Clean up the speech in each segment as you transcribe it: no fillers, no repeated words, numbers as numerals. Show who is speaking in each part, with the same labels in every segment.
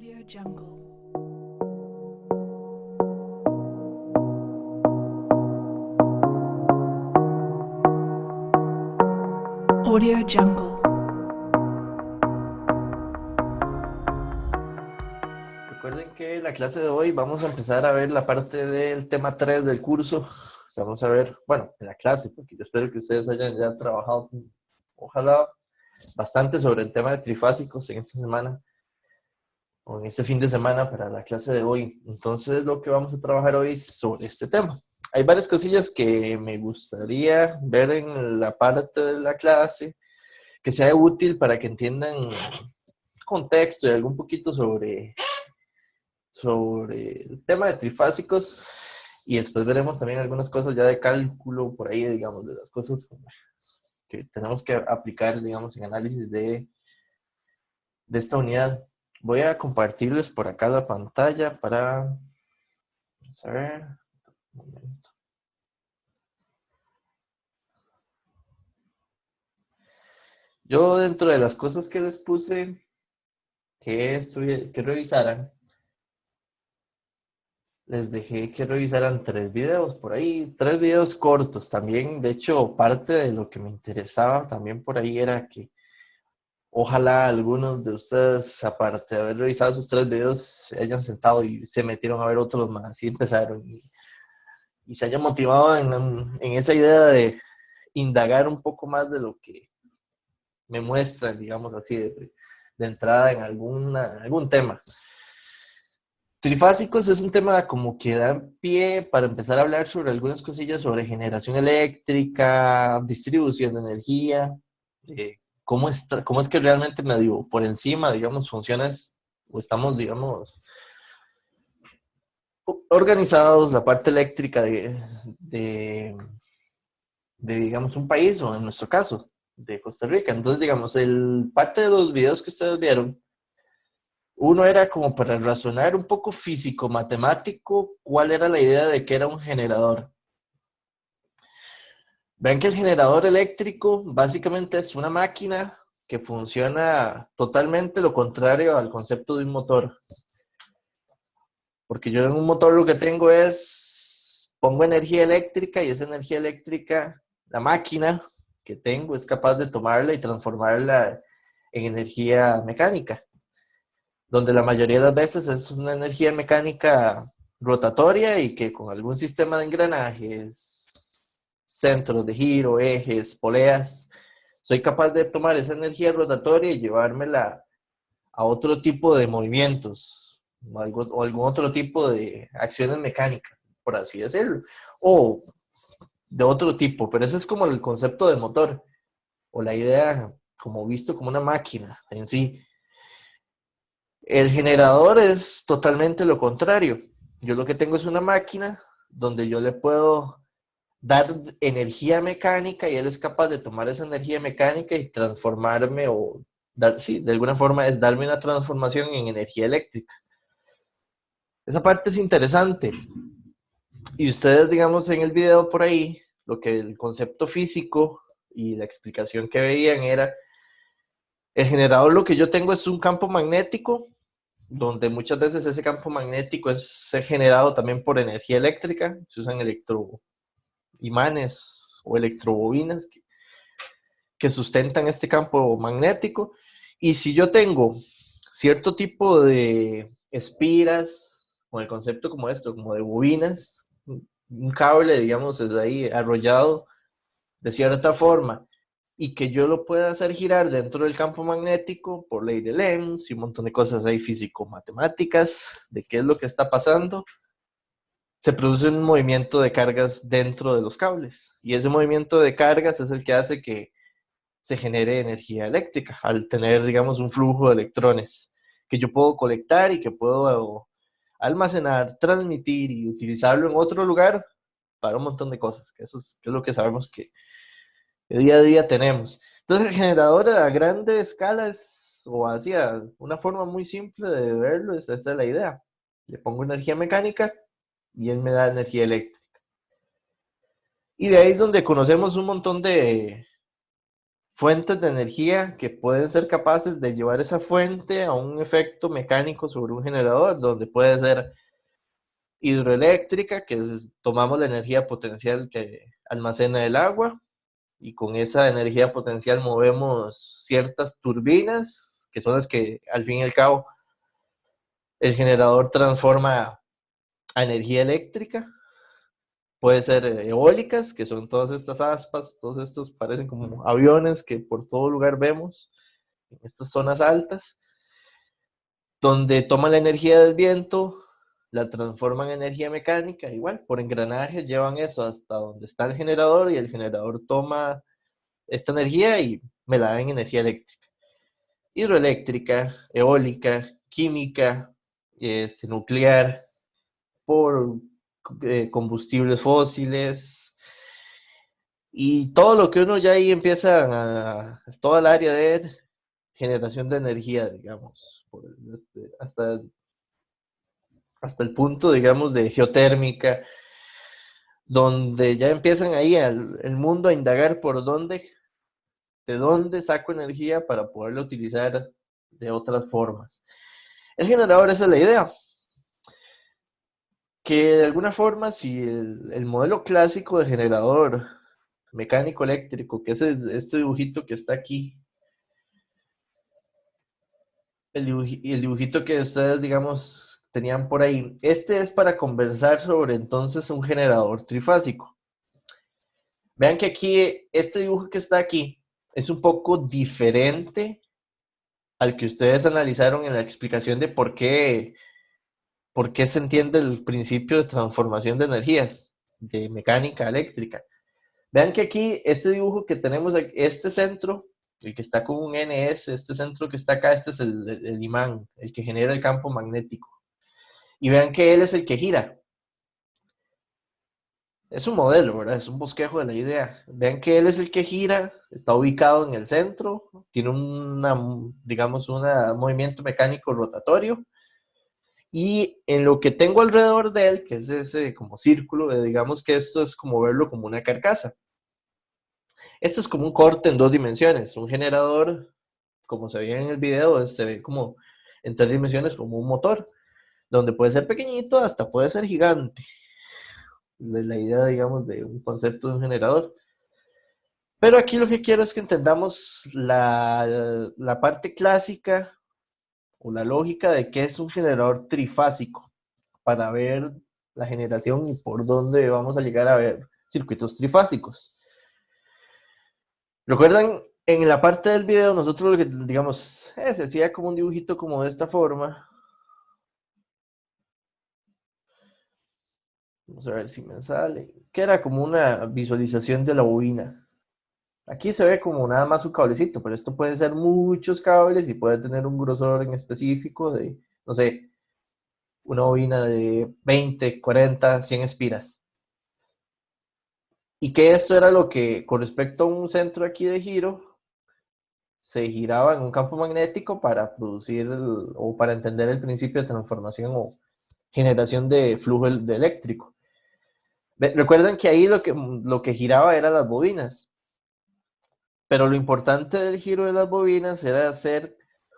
Speaker 1: Audio Jungle. Audio Jungle.
Speaker 2: Recuerden que en la clase de hoy vamos a empezar a ver la parte del tema 3 del curso. Vamos a ver, bueno, en la clase, porque yo espero que ustedes hayan ya trabajado, ojalá, bastante sobre el tema de trifásicos en esta semana o en este fin de semana para la clase de hoy. Entonces, lo que vamos a trabajar hoy es sobre este tema. Hay varias cosillas que me gustaría ver en la parte de la clase que sea útil para que entiendan contexto y algún poquito sobre el tema de trifásicos y después veremos también algunas cosas ya de cálculo por ahí, digamos, de las cosas que tenemos que aplicar, digamos, en análisis de esta unidad. Voy a compartirles por acá la pantalla para, vamos a ver, un momento. Yo dentro de las cosas que les puse que revisaran, les dejé que revisaran 3 videos por ahí, 3 videos cortos también. De hecho, parte de lo que me interesaba también por ahí era que ojalá algunos de ustedes, aparte de haber revisado esos 3 videos, se hayan sentado y se metieron a ver otros más y empezaron y se hayan motivado en esa idea de indagar un poco más de lo que me muestran, digamos así, de entrada en algún tema. Trifásicos es un tema como que da pie para empezar a hablar sobre algunas cosillas sobre generación eléctrica, distribución de energía, cómo es que realmente medio por encima, digamos, funciona o estamos, digamos, organizados la parte eléctrica de, digamos, un país o en nuestro caso, de Costa Rica. Entonces, digamos, parte de los videos que ustedes vieron, uno era como para razonar un poco físico, matemático, cuál era la idea de que era un generador. Vean que el generador eléctrico básicamente es una máquina que funciona totalmente lo contrario al concepto de un motor. Porque yo en un motor lo que tengo es, pongo energía eléctrica y esa energía eléctrica, la máquina que tengo es capaz de tomarla y transformarla en energía mecánica, donde la mayoría de las veces es una energía mecánica rotatoria y que con algún sistema de engranajes, centros de giro, ejes, poleas, soy capaz de tomar esa energía rotatoria y llevármela a otro tipo de movimientos o algún otro tipo de acciones mecánicas, por así decirlo, o de otro tipo, pero ese es como el concepto de motor o la idea como visto como una máquina en sí. El generador es totalmente lo contrario. Yo lo que tengo es una máquina donde yo le puedo dar energía mecánica y él es capaz de tomar esa energía mecánica y transformarme o dar, sí, de alguna forma es darme una transformación en energía eléctrica. Esa parte es interesante. Y ustedes, digamos, en el video por ahí, lo que el concepto físico y la explicación que veían era, el generador lo que yo tengo es un campo magnético donde muchas veces ese campo magnético es generado también por energía eléctrica, se usan electroimanes o electrobobinas que sustentan este campo magnético, y si yo tengo cierto tipo de espiras, con el concepto como esto, como de bobinas, un cable, digamos, es ahí arrollado de cierta forma, y que yo lo pueda hacer girar dentro del campo magnético por ley de Lenz y un montón de cosas ahí físico-matemáticas de qué es lo que está pasando, se produce un movimiento de cargas dentro de los cables. Y ese movimiento de cargas es el que hace que se genere energía eléctrica, al tener, digamos, un flujo de electrones que yo puedo colectar y que puedo almacenar, transmitir y utilizarlo en otro lugar para un montón de cosas, que es lo que sabemos que día a día tenemos. Entonces el generador a grande escala es, o hacia una forma muy simple de verlo, esta es la idea. Le pongo energía mecánica y él me da energía eléctrica. Y de ahí es donde conocemos un montón de fuentes de energía que pueden ser capaces de llevar esa fuente a un efecto mecánico sobre un generador, donde puede ser hidroeléctrica, que tomamos la energía potencial que almacena el agua, y con esa energía potencial movemos ciertas turbinas, que son las que al fin y al cabo el generador transforma a energía eléctrica. Puede ser eólicas, que son todas estas aspas, todos estos parecen como aviones que por todo lugar vemos en estas zonas altas, donde toman la energía del viento, la transforman en energía mecánica, igual, por engranajes llevan eso hasta donde está el generador y el generador toma esta energía y me la da en energía eléctrica. Hidroeléctrica, eólica, química, nuclear, por combustibles fósiles y todo lo que uno ya ahí empieza toda el área de generación de energía, digamos, hasta el punto, digamos, de geotérmica, donde ya empiezan ahí el mundo a indagar de dónde saco energía para poderla utilizar de otras formas. El generador, esa es la idea. Que de alguna forma, si el modelo clásico de generador mecánico eléctrico, que es este dibujito que está aquí, el dibujito que ustedes, digamos, tenían por ahí, este es para conversar sobre entonces un generador trifásico. Vean que aquí, este dibujo que está aquí, es un poco diferente al que ustedes analizaron en la explicación de por qué se entiende el principio de transformación de energías, de mecánica eléctrica. Vean que aquí, este dibujo que tenemos, este centro, el que está con un NS, este centro que está acá, este es el imán, el que genera el campo magnético. Y vean que él es el que gira. Es un modelo, ¿verdad? Es un bosquejo de la idea. Vean que él es el que gira, está ubicado en el centro, tiene digamos, un movimiento mecánico rotatorio. Y en lo que tengo alrededor de él, que es ese como círculo, digamos que esto es como verlo como una carcasa. Esto es como un corte en 2 dimensiones. Un generador, como se veía en el video, se ve como en 3 dimensiones como un motor, donde puede ser pequeñito hasta puede ser gigante. La idea, digamos, de un concepto de un generador. Pero aquí lo que quiero es que entendamos la parte clásica o la lógica de qué es un generador trifásico, para ver la generación y por dónde vamos a llegar a ver circuitos trifásicos. ¿Recuerdan? En la parte del video nosotros lo que, digamos, se hacía como un dibujito como de esta forma. Vamos a ver si me sale. Que era como una visualización de la bobina. Aquí se ve como nada más un cablecito, pero esto puede ser muchos cables y puede tener un grosor en específico de, no sé, una bobina de 20, 40, 100 espiras. Y que esto era lo que, con respecto a un centro aquí de giro, se giraba en un campo magnético para producir o para entender el principio de transformación o generación de flujo eléctrico. Recuerden que ahí lo que giraba eran las bobinas, pero lo importante del giro de las bobinas era hacer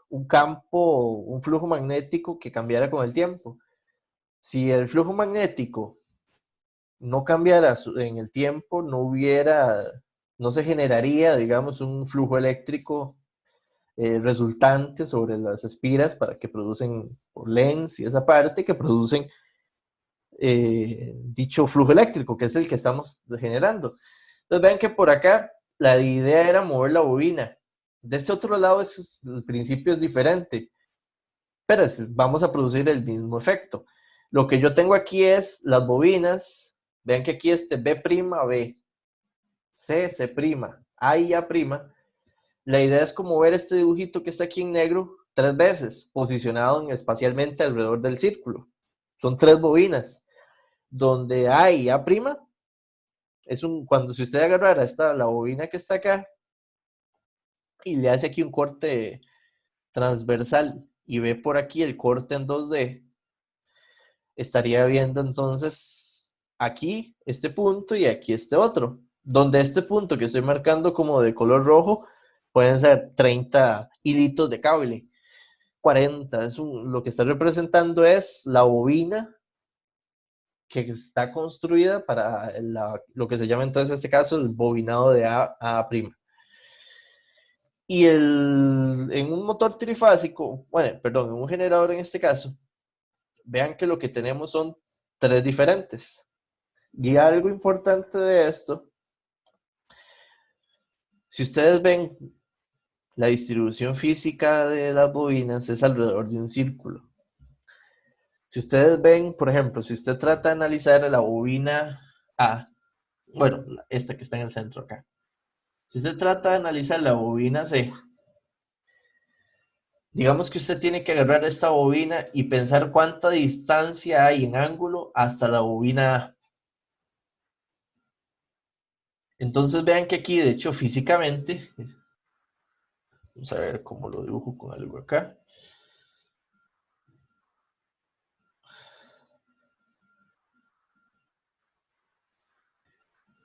Speaker 2: un campo, un flujo magnético que cambiara con el tiempo. Si el flujo magnético no cambiara en el tiempo, no se generaría, digamos, un flujo eléctrico resultante sobre las espiras para que producen por Lenz y esa parte que producen dicho flujo eléctrico, que es el que estamos generando. Entonces vean que por acá la idea era mover la bobina. De este otro lado el principio es diferente, pero vamos a producir el mismo efecto. Lo que yo tengo aquí es las bobinas. Vean que aquí B', B, C', A y A'. La idea es como ver este dibujito que está aquí en negro 3 veces, posicionado espacialmente alrededor del círculo. Son 3 bobinas, donde A y A' cuando si usted agarrara la bobina que está acá y le hace aquí un corte transversal y ve por aquí el corte en 2D, estaría viendo entonces aquí este punto y aquí este otro, donde este punto que estoy marcando como de color rojo pueden ser 30 hilitos de cable, 40. Lo que está representando es la bobina que está construida para lo que se llama entonces en este caso el bobinado de A'. Y en un motor trifásico, bueno, perdón, en un generador en este caso, vean que lo que tenemos son tres diferentes. Y algo importante de esto, si ustedes ven la distribución física de las bobinas es alrededor de un círculo. Si ustedes ven, por ejemplo, si usted trata de analizar la bobina A, bueno, esta que está en el centro acá. Si usted trata de analizar la bobina C, digamos que usted tiene que agarrar esta bobina y pensar cuánta distancia hay en ángulo hasta la bobina A. Entonces vean que aquí, de hecho, físicamente, vamos a ver cómo lo dibujo con algo acá.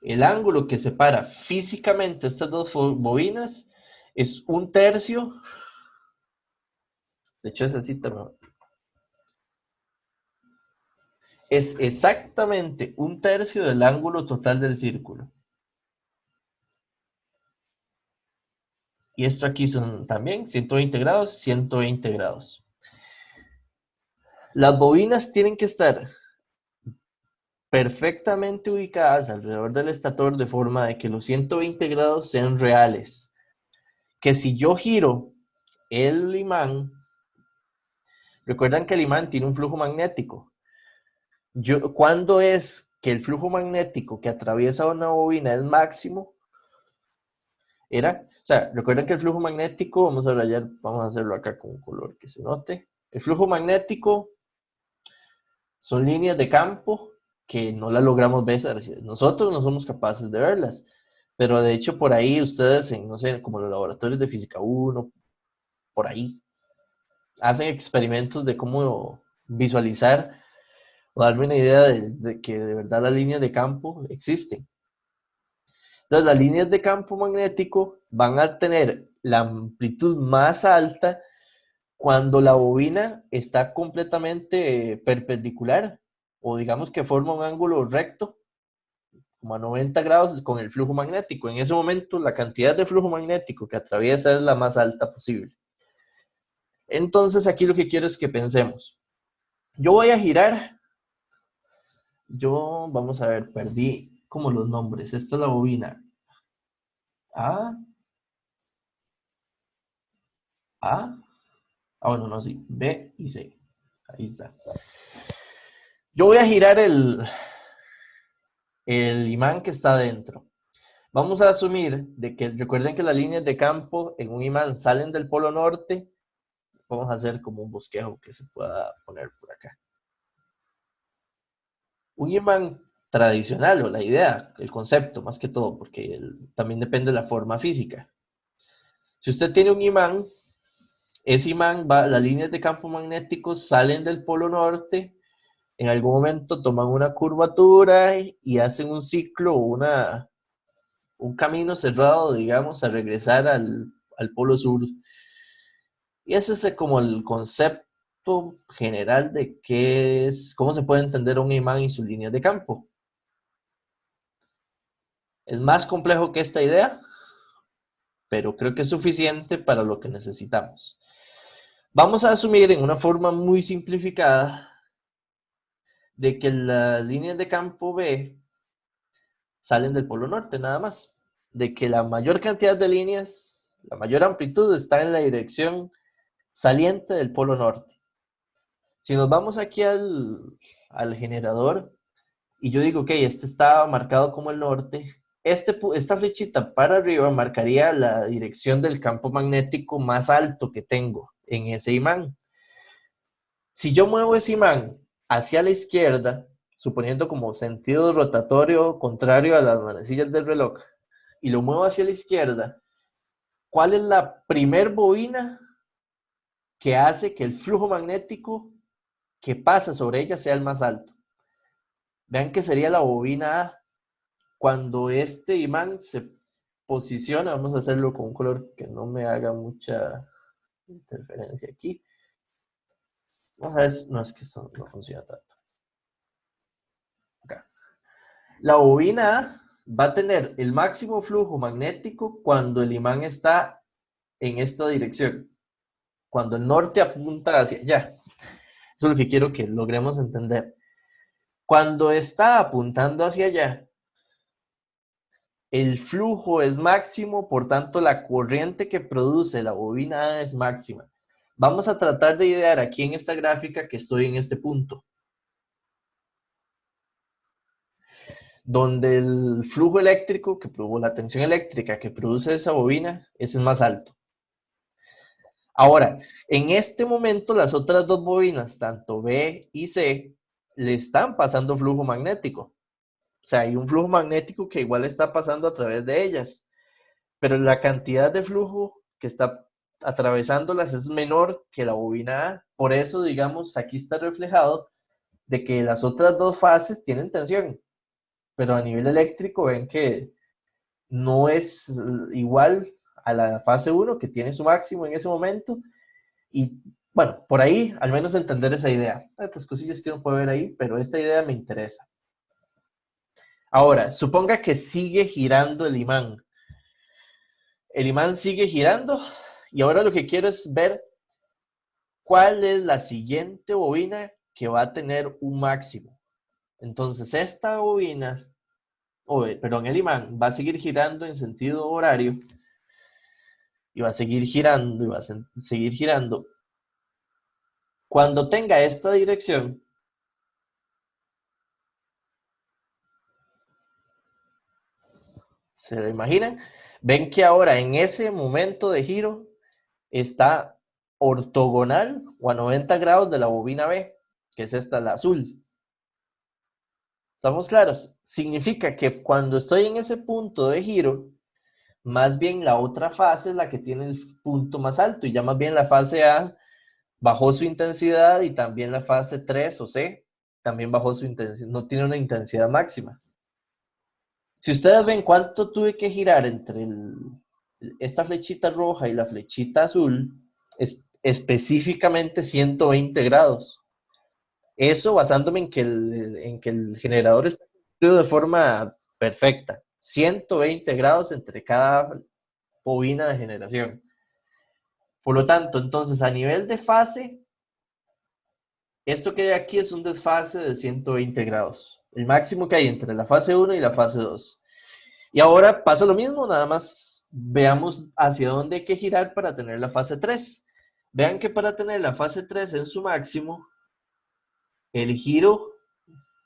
Speaker 2: El ángulo que separa físicamente estas dos bobinas es un tercio. De hecho, es así también. Es exactamente un tercio del ángulo total del círculo. Y esto aquí son también 120 grados, 120 grados. Las bobinas tienen que estar perfectamente ubicadas alrededor del estator de forma de que los 120 grados sean reales. Que si yo giro el imán, recuerdan que el imán tiene un flujo magnético. ¿Cuándo es que el flujo magnético que atraviesa una bobina es máximo? Recuerden que el flujo magnético, vamos a hacerlo acá con un color que se note. El flujo magnético son líneas de campo que no las logramos ver, nosotros no somos capaces de verlas, pero de hecho por ahí ustedes, no sé, como los laboratorios de física 1, por ahí, hacen experimentos de cómo visualizar o darme una idea de que de verdad las líneas de campo existen. Entonces, las líneas de campo magnético van a tener la amplitud más alta cuando la bobina está completamente perpendicular, o digamos que forma un ángulo recto, como a 90 grados con el flujo magnético. En ese momento, la cantidad de flujo magnético que atraviesa es la más alta posible. Entonces, aquí lo que quiero es que pensemos. Yo voy a girar. Vamos a ver, perdí como los nombres. Esta es la bobina A, A, bueno, no, sí, B y C. Ahí está. Yo voy a girar el imán que está dentro. Vamos a asumir de que, recuerden que las líneas de campo en un imán salen del polo norte. Vamos a hacer como un bosquejo que se pueda poner por acá. Un imán tradicional, o la idea, el concepto, más que todo, porque también depende de la forma física. Si usted tiene un imán, ese imán las líneas de campo magnético salen del polo norte, en algún momento toman una curvatura y hacen un ciclo, un camino cerrado, digamos, a regresar al polo sur. Y ese es como el concepto general de cómo se puede entender un imán y sus líneas de campo. Es más complejo que esta idea, pero creo que es suficiente para lo que necesitamos. Vamos a asumir en una forma muy simplificada de que las líneas de campo B salen del polo norte nada más, de que la mayor cantidad de líneas, la mayor amplitud está en la dirección saliente del polo norte. Si nos vamos aquí al generador y yo digo, ok, este está marcado como el norte, esta flechita para arriba marcaría la dirección del campo magnético más alto que tengo en ese imán. Si yo muevo ese imán hacia la izquierda, suponiendo como sentido rotatorio contrario a las manecillas del reloj, y lo muevo hacia la izquierda, ¿cuál es la primer bobina que hace que el flujo magnético que pasa sobre ella sea el más alto? Vean que sería la bobina A. Cuando este imán se posiciona, vamos a hacerlo con un color que no me haga mucha interferencia aquí. Vamos a ver, no es que eso no funciona tanto. Acá. La bobina va a tener el máximo flujo magnético cuando el imán está en esta dirección, cuando el norte apunta hacia allá. Eso es lo que quiero que logremos entender. Cuando está apuntando hacia allá, el flujo es máximo, por tanto la corriente que produce la bobina A es máxima. Vamos a tratar de idear aquí en esta gráfica que estoy en este punto, donde el flujo eléctrico, la tensión eléctrica que produce esa bobina es el más alto. Ahora, en este momento las otras dos bobinas, tanto B y C, le están pasando flujo magnético. O sea, hay un flujo magnético que igual está pasando a través de ellas, pero la cantidad de flujo que está atravesándolas es menor que la bobina A. Por eso, digamos, aquí está reflejado de que las otras dos fases tienen tensión, pero a nivel eléctrico ven que no es igual a la fase 1, que tiene su máximo en ese momento. Y bueno, por ahí al menos entender esa idea. Hay otras cosillas que uno puede ver ahí, pero esta idea me interesa. Ahora, suponga que sigue girando el imán. El imán sigue girando y ahora lo que quiero es ver cuál es la siguiente bobina que va a tener un máximo. Entonces esta bobina, perdón, el imán va a seguir girando en sentido horario y va a seguir girando y va a seguir girando. Cuando tenga esta dirección, ¿se lo imaginan? Ven que ahora en ese momento de giro está ortogonal o a 90 grados de la bobina B, que es esta, la azul. ¿Estamos claros? Significa que cuando estoy en ese punto de giro, más bien la otra fase es la que tiene el punto más alto, y ya más bien la fase A bajó su intensidad y también la fase 3 o C también bajó su intensidad, no tiene una intensidad máxima. Si ustedes ven cuánto tuve que girar entre esta flechita roja y la flechita azul, es específicamente 120 grados. Eso basándome en que el generador está construido de forma perfecta. 120 grados entre cada bobina de generación. Por lo tanto, entonces, a nivel de fase, esto que hay aquí es un desfase de 120 grados. El máximo que hay entre la fase 1 y la fase 2. Y ahora pasa lo mismo, nada más veamos hacia dónde hay que girar para tener la fase 3. Vean que para tener la fase 3 en su máximo, el giro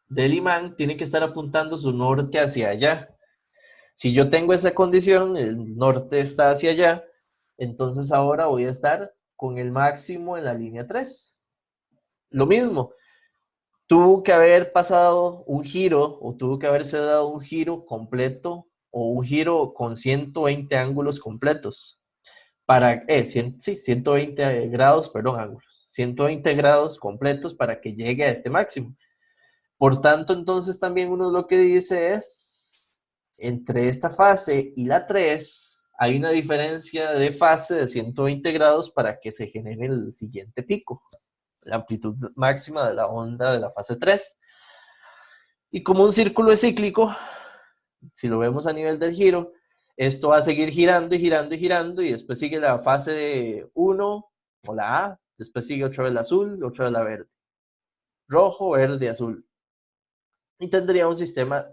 Speaker 2: del imán tiene que estar apuntando su norte hacia allá. Si yo tengo esa condición, el norte está hacia allá, entonces ahora voy a estar con el máximo en la línea 3. Lo mismo, tuvo que haber pasado un giro o tuvo que haberse dado un giro completo o un giro con 120 ángulos completos para, 120 grados, perdón, ángulos, 120 grados completos para que llegue a este máximo. Por tanto, entonces también uno lo que dice es, entre esta fase y la 3, hay una diferencia de fase de 120 grados para que se genere el siguiente pico, la amplitud máxima de la onda de la fase 3. Y como un círculo es cíclico, si lo vemos a nivel del giro, esto va a seguir girando y girando y girando, y después sigue la fase de 1 o la A, después sigue otra vez la azul, otra vez la verde. Rojo, verde, azul. Y tendría un sistema,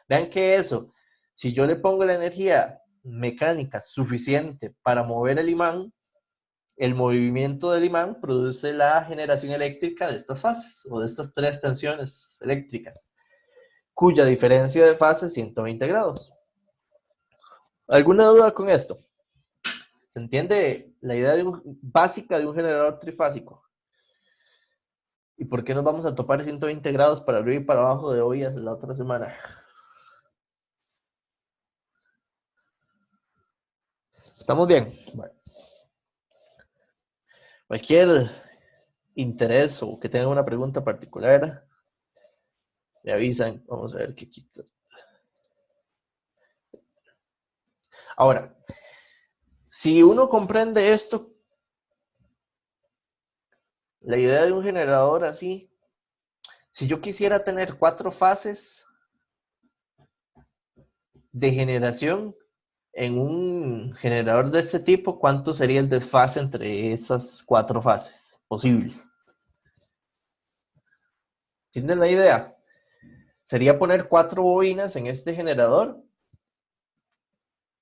Speaker 2: vean que eso, si yo le pongo la energía mecánica suficiente para mover el imán, el movimiento del imán produce la generación eléctrica de estas fases, o de estas tres tensiones eléctricas, cuya diferencia de fase es 120 grados. ¿Alguna duda con esto? ¿Se entiende la idea básica de un generador trifásico? ¿Y por qué nos vamos a topar 120 grados para arriba y para abajo de hoy a la otra semana? ¿Estamos bien? Bueno. Cualquier interés o que tengan una pregunta particular, me avisan. Vamos a ver qué quita. Ahora, si uno comprende esto, la idea de un generador así, si yo quisiera tener 4 fases de generación en un generador de este tipo, ¿cuánto sería el desfase entre esas 4 fases posible? ¿Tienen la idea? Sería poner 4 bobinas en este generador.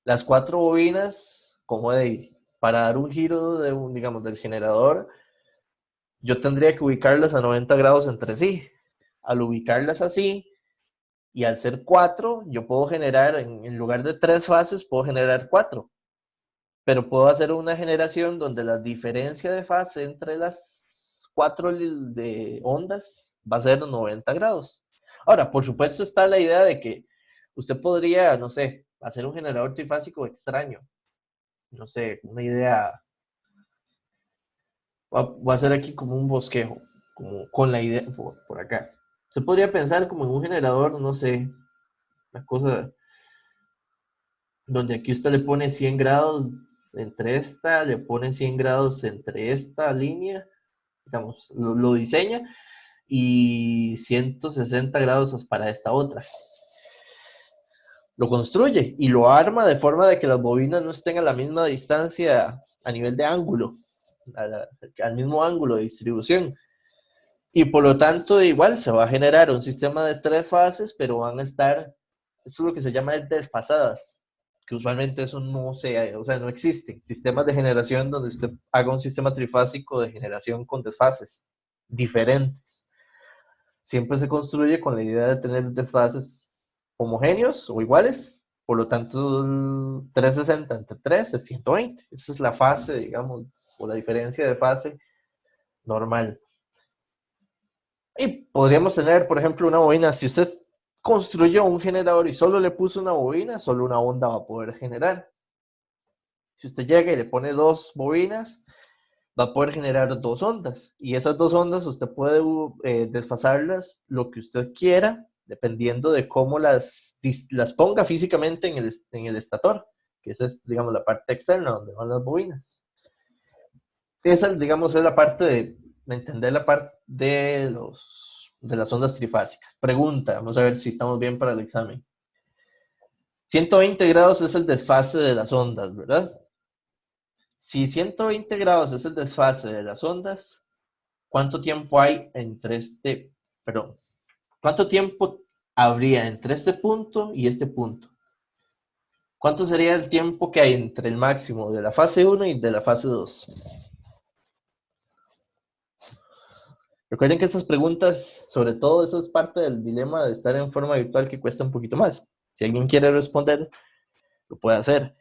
Speaker 2: Las 4 bobinas, como para dar un giro de digamos, del generador, yo tendría que ubicarlas a 90 grados entre sí. Al ubicarlas así, y al ser 4, yo puedo generar, en lugar de 3 fases, puedo generar 4. Pero puedo hacer una generación donde la diferencia de fase entre las 4 de ondas va a ser 90 grados. Ahora, por supuesto está la idea de que usted podría, no sé, hacer un generador trifásico extraño. No sé, una idea. Voy a hacer aquí como un bosquejo, como con la idea por acá. Usted podría pensar como en un generador, no sé, una cosa donde aquí usted le pone 100 grados entre esta, le pone 100 grados entre esta línea, digamos, lo diseña, y 160 grados para esta otra. Lo construye y lo arma de forma de que las bobinas no estén a la misma distancia a nivel de ángulo, al mismo ángulo de distribución. Y por lo tanto, igual se va a generar un sistema de 3 fases, pero van a estar, eso es lo que se llama desfasadas, que usualmente eso no se, o sea, no existen sistemas de generación donde usted haga un sistema trifásico de generación con desfases diferentes. Siempre se construye con la idea de tener desfases homogéneos o iguales, por lo tanto, 360 entre 3 es 120. Esa es la fase, digamos, o la diferencia de fase normal. Y podríamos tener, por ejemplo, una bobina. Si usted construyó un generador y solo le puso una bobina, solo una onda va a poder generar. Si usted llega y le pone 2 bobinas, va a poder generar 2 ondas. Y esas 2 ondas usted puede desfasarlas lo que usted quiera, dependiendo de cómo las ponga físicamente en el estator, que esa es, digamos, la parte externa donde van las bobinas. Esa, digamos, es la parte de entender la parte de las ondas trifásicas. Pregunta, vamos a ver si estamos bien para el examen. 120 grados es el desfase de las ondas, ¿verdad? Si 120 grados es el desfase de las ondas, ¿cuánto tiempo hay entre perdón, cuánto tiempo habría entre este punto y este punto? ¿Cuánto sería el tiempo que hay entre el máximo de la fase 1 y de la fase 2? Recuerden que estas preguntas, sobre todo eso es parte del dilema de estar en forma virtual que cuesta un poquito más. Si alguien quiere responder, lo puede hacer.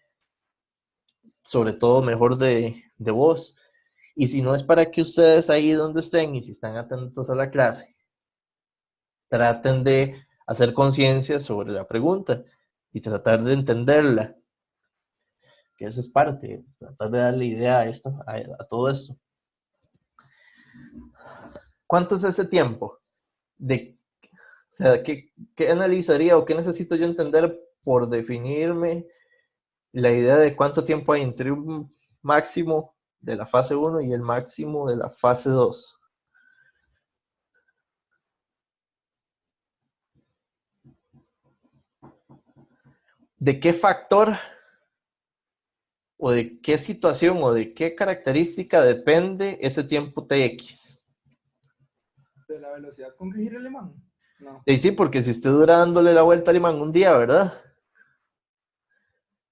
Speaker 2: Sobre todo mejor de voz. Y si no es para que ustedes ahí donde estén y si están atentos a la clase, traten de hacer conciencia sobre la pregunta y tratar de entenderla. Que eso es parte, tratar de darle idea a todo esto. ¿Cuánto es ese tiempo? O sea, ¿qué analizaría o qué necesito yo entender por definirme la idea de cuánto tiempo hay entre un máximo de la fase 1 y el máximo de la fase 2? ¿De qué factor o de qué situación o de qué característica depende ese tiempo Tx?
Speaker 3: ¿De la velocidad con que gira el imán? No.
Speaker 2: Y sí, porque si usted dura dándole la vuelta al imán un día, ¿verdad?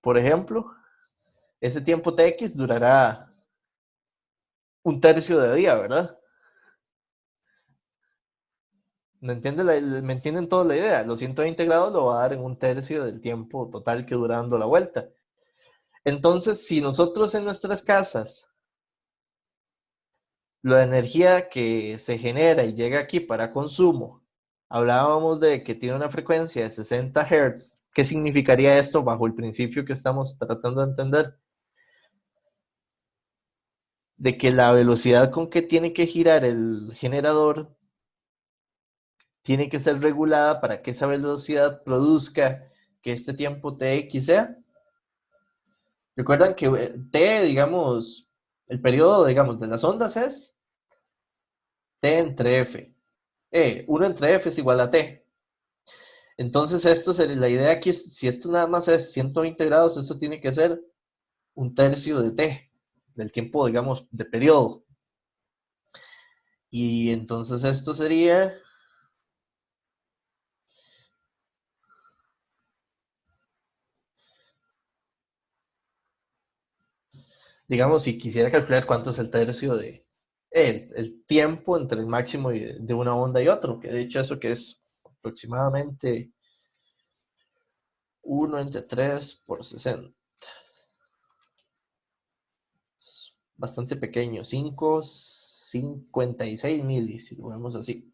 Speaker 2: Por ejemplo, ese tiempo Tx durará un tercio de día, ¿verdad? ¿Me entienden toda la idea? Los 120 grados lo va a dar en un tercio del tiempo total que dura dando la vuelta. Entonces, si nosotros en nuestras casas, la energía que se genera y llega aquí para consumo, hablábamos de que tiene una frecuencia de 60 Hz, ¿qué significaría esto bajo el principio que estamos tratando de entender? De que la velocidad con que tiene que girar el generador tiene que ser regulada para que esa velocidad produzca que este tiempo Tx sea Recuerdan que T, digamos, el periodo, digamos, de las ondas es T entre F. 1 entre F es igual a T. Entonces, esto sería, la idea aquí es, si esto nada más es 120 grados, esto tiene que ser un tercio de T, del tiempo, digamos, de periodo. Y entonces esto sería, digamos, si quisiera calcular cuánto es el tercio de, el tiempo entre el máximo de una onda y otro, que de hecho eso que es aproximadamente 1 entre 3 por 60. Bastante pequeño, 5,56 milis, si lo vemos así.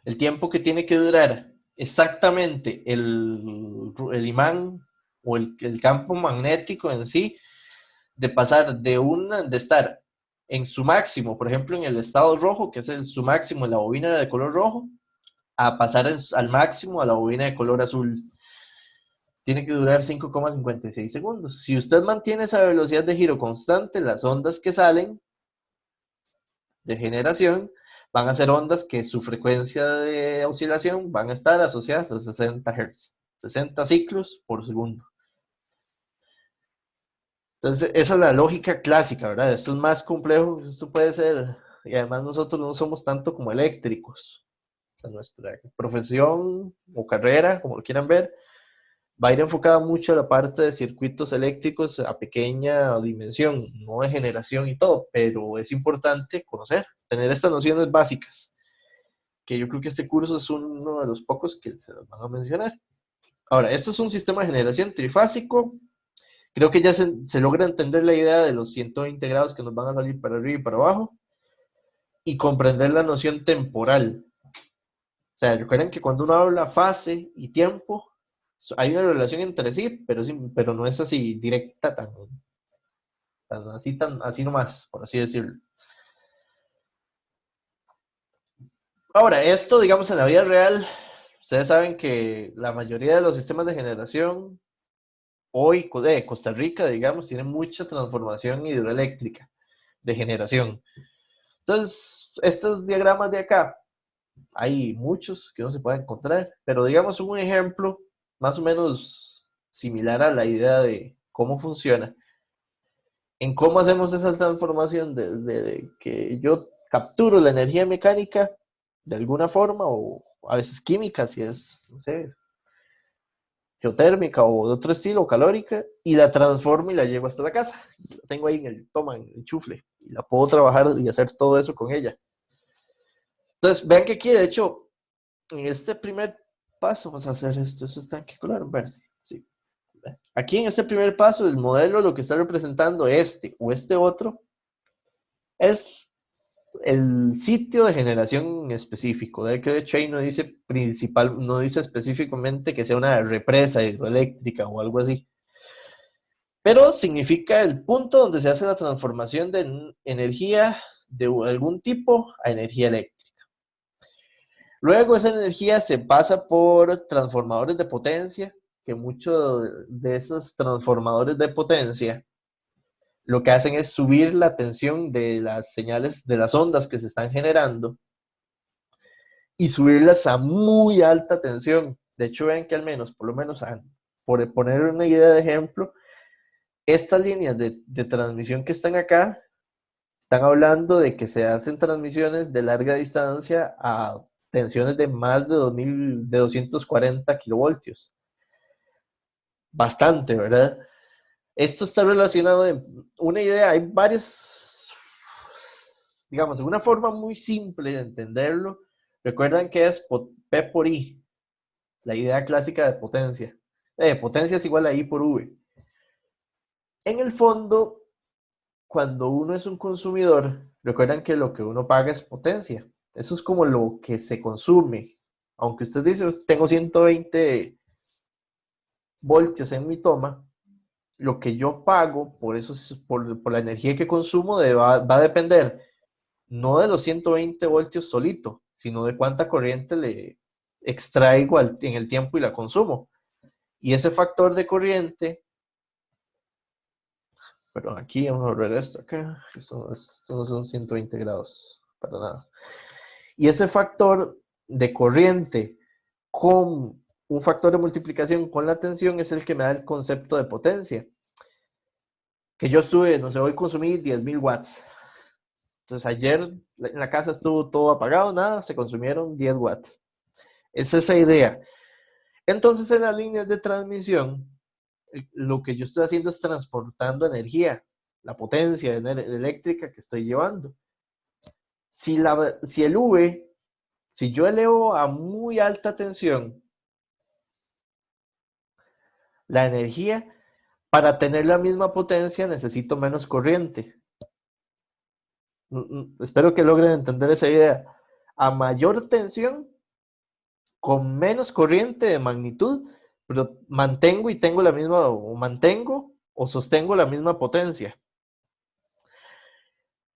Speaker 2: El tiempo que tiene que durar exactamente el imán o el campo magnético en sí, de pasar de estar en su máximo, por ejemplo, en el estado rojo, que es su máximo en la bobina de color rojo, a pasar al máximo a la bobina de color azul. Tiene que durar 5,56 segundos. Si usted mantiene esa velocidad de giro constante, las ondas que salen de generación van a ser ondas que su frecuencia de oscilación van a estar asociadas a 60 Hz, 60 ciclos por segundo. Entonces, esa es la lógica clásica, ¿verdad? Esto es más complejo, esto puede ser, y además nosotros no somos tanto como eléctricos. O sea, nuestra profesión o carrera, como lo quieran ver, va a ir enfocada mucho a la parte de circuitos eléctricos a pequeña dimensión, no de generación y todo, pero es importante conocer, tener estas nociones básicas, que yo creo que este curso es uno de los pocos que se los van a mencionar. Ahora, esto es un sistema de generación trifásico. Creo que ya se logra entender la idea de los 120 grados que nos van a salir para arriba y para abajo y comprender la noción temporal. O sea, recuerden que cuando uno habla fase y tiempo, hay una relación entre sí, pero no es así directa, tan así nomás, por así decirlo. Ahora, esto, digamos, en la vida real, ustedes saben que la mayoría de los sistemas de generación hoy, de Costa Rica, digamos, tiene mucha transformación hidroeléctrica de generación. Entonces, estos diagramas de acá, hay muchos que no se pueden encontrar, pero digamos un ejemplo más o menos similar a la idea de cómo funciona. En cómo hacemos esa transformación de que yo capturo la energía mecánica de alguna forma, o a veces química, si es, no sé, geotérmica o de otro estilo, calórica, y la transformo y la llevo hasta la casa. La tengo ahí en el toma, en el enchufle, y la puedo trabajar y hacer todo eso con ella. Entonces, vean que aquí, de hecho, en este primer paso, vamos a hacer esto, eso está en qué color, verde, sí. Aquí en este primer paso, el modelo lo que está representando este o este otro es el sitio de generación específico, de que de hecho ahí no dice principal, no dice específicamente que sea una represa hidroeléctrica o algo así, pero significa el punto donde se hace la transformación de energía de algún tipo a energía eléctrica. Luego esa energía se pasa por transformadores de potencia, que muchos de esos transformadores de potencia lo que hacen es subir la tensión de las señales, de las ondas que se están generando y subirlas a muy alta tensión. De hecho, ven que al menos, por lo menos, por poner una idea de ejemplo, estas líneas de transmisión que están acá, están hablando de que se hacen transmisiones de larga distancia a tensiones de más de 2000, de 240 kilovoltios. Bastante, ¿verdad? Esto está relacionado en una idea, hay varios, digamos, de una forma muy simple de entenderlo. Recuerdan que es P por I, la idea clásica de potencia. Potencia es igual a I por V. En el fondo, cuando uno es un consumidor, recuerdan que lo que uno paga es potencia. Eso es como lo que se consume. Aunque usted dice, tengo 120 voltios en mi toma, lo que yo pago por eso, por la energía que consumo, va a depender no de los 120 voltios solito, sino de cuánta corriente extraigo en el tiempo y la consumo. Y ese factor de corriente, pero aquí vamos a ver esto acá, esto no son 120 grados, para nada. Y ese factor de corriente con un factor de multiplicación con la tensión es el que me da el concepto de potencia. Que yo estuve, no sé, hoy consumí 10.000 watts. Entonces ayer en la casa estuvo todo apagado, nada, se consumieron 10 watts. Es esa idea. Entonces en las líneas de transmisión, lo que yo estoy haciendo es transportando energía, la potencia eléctrica que estoy llevando. Si el V, si yo elevo a muy alta tensión la energía, para tener la misma potencia necesito menos corriente. Espero que logren entender esa idea. A mayor tensión, con menos corriente de magnitud, pero mantengo y tengo la misma, o mantengo o sostengo la misma potencia.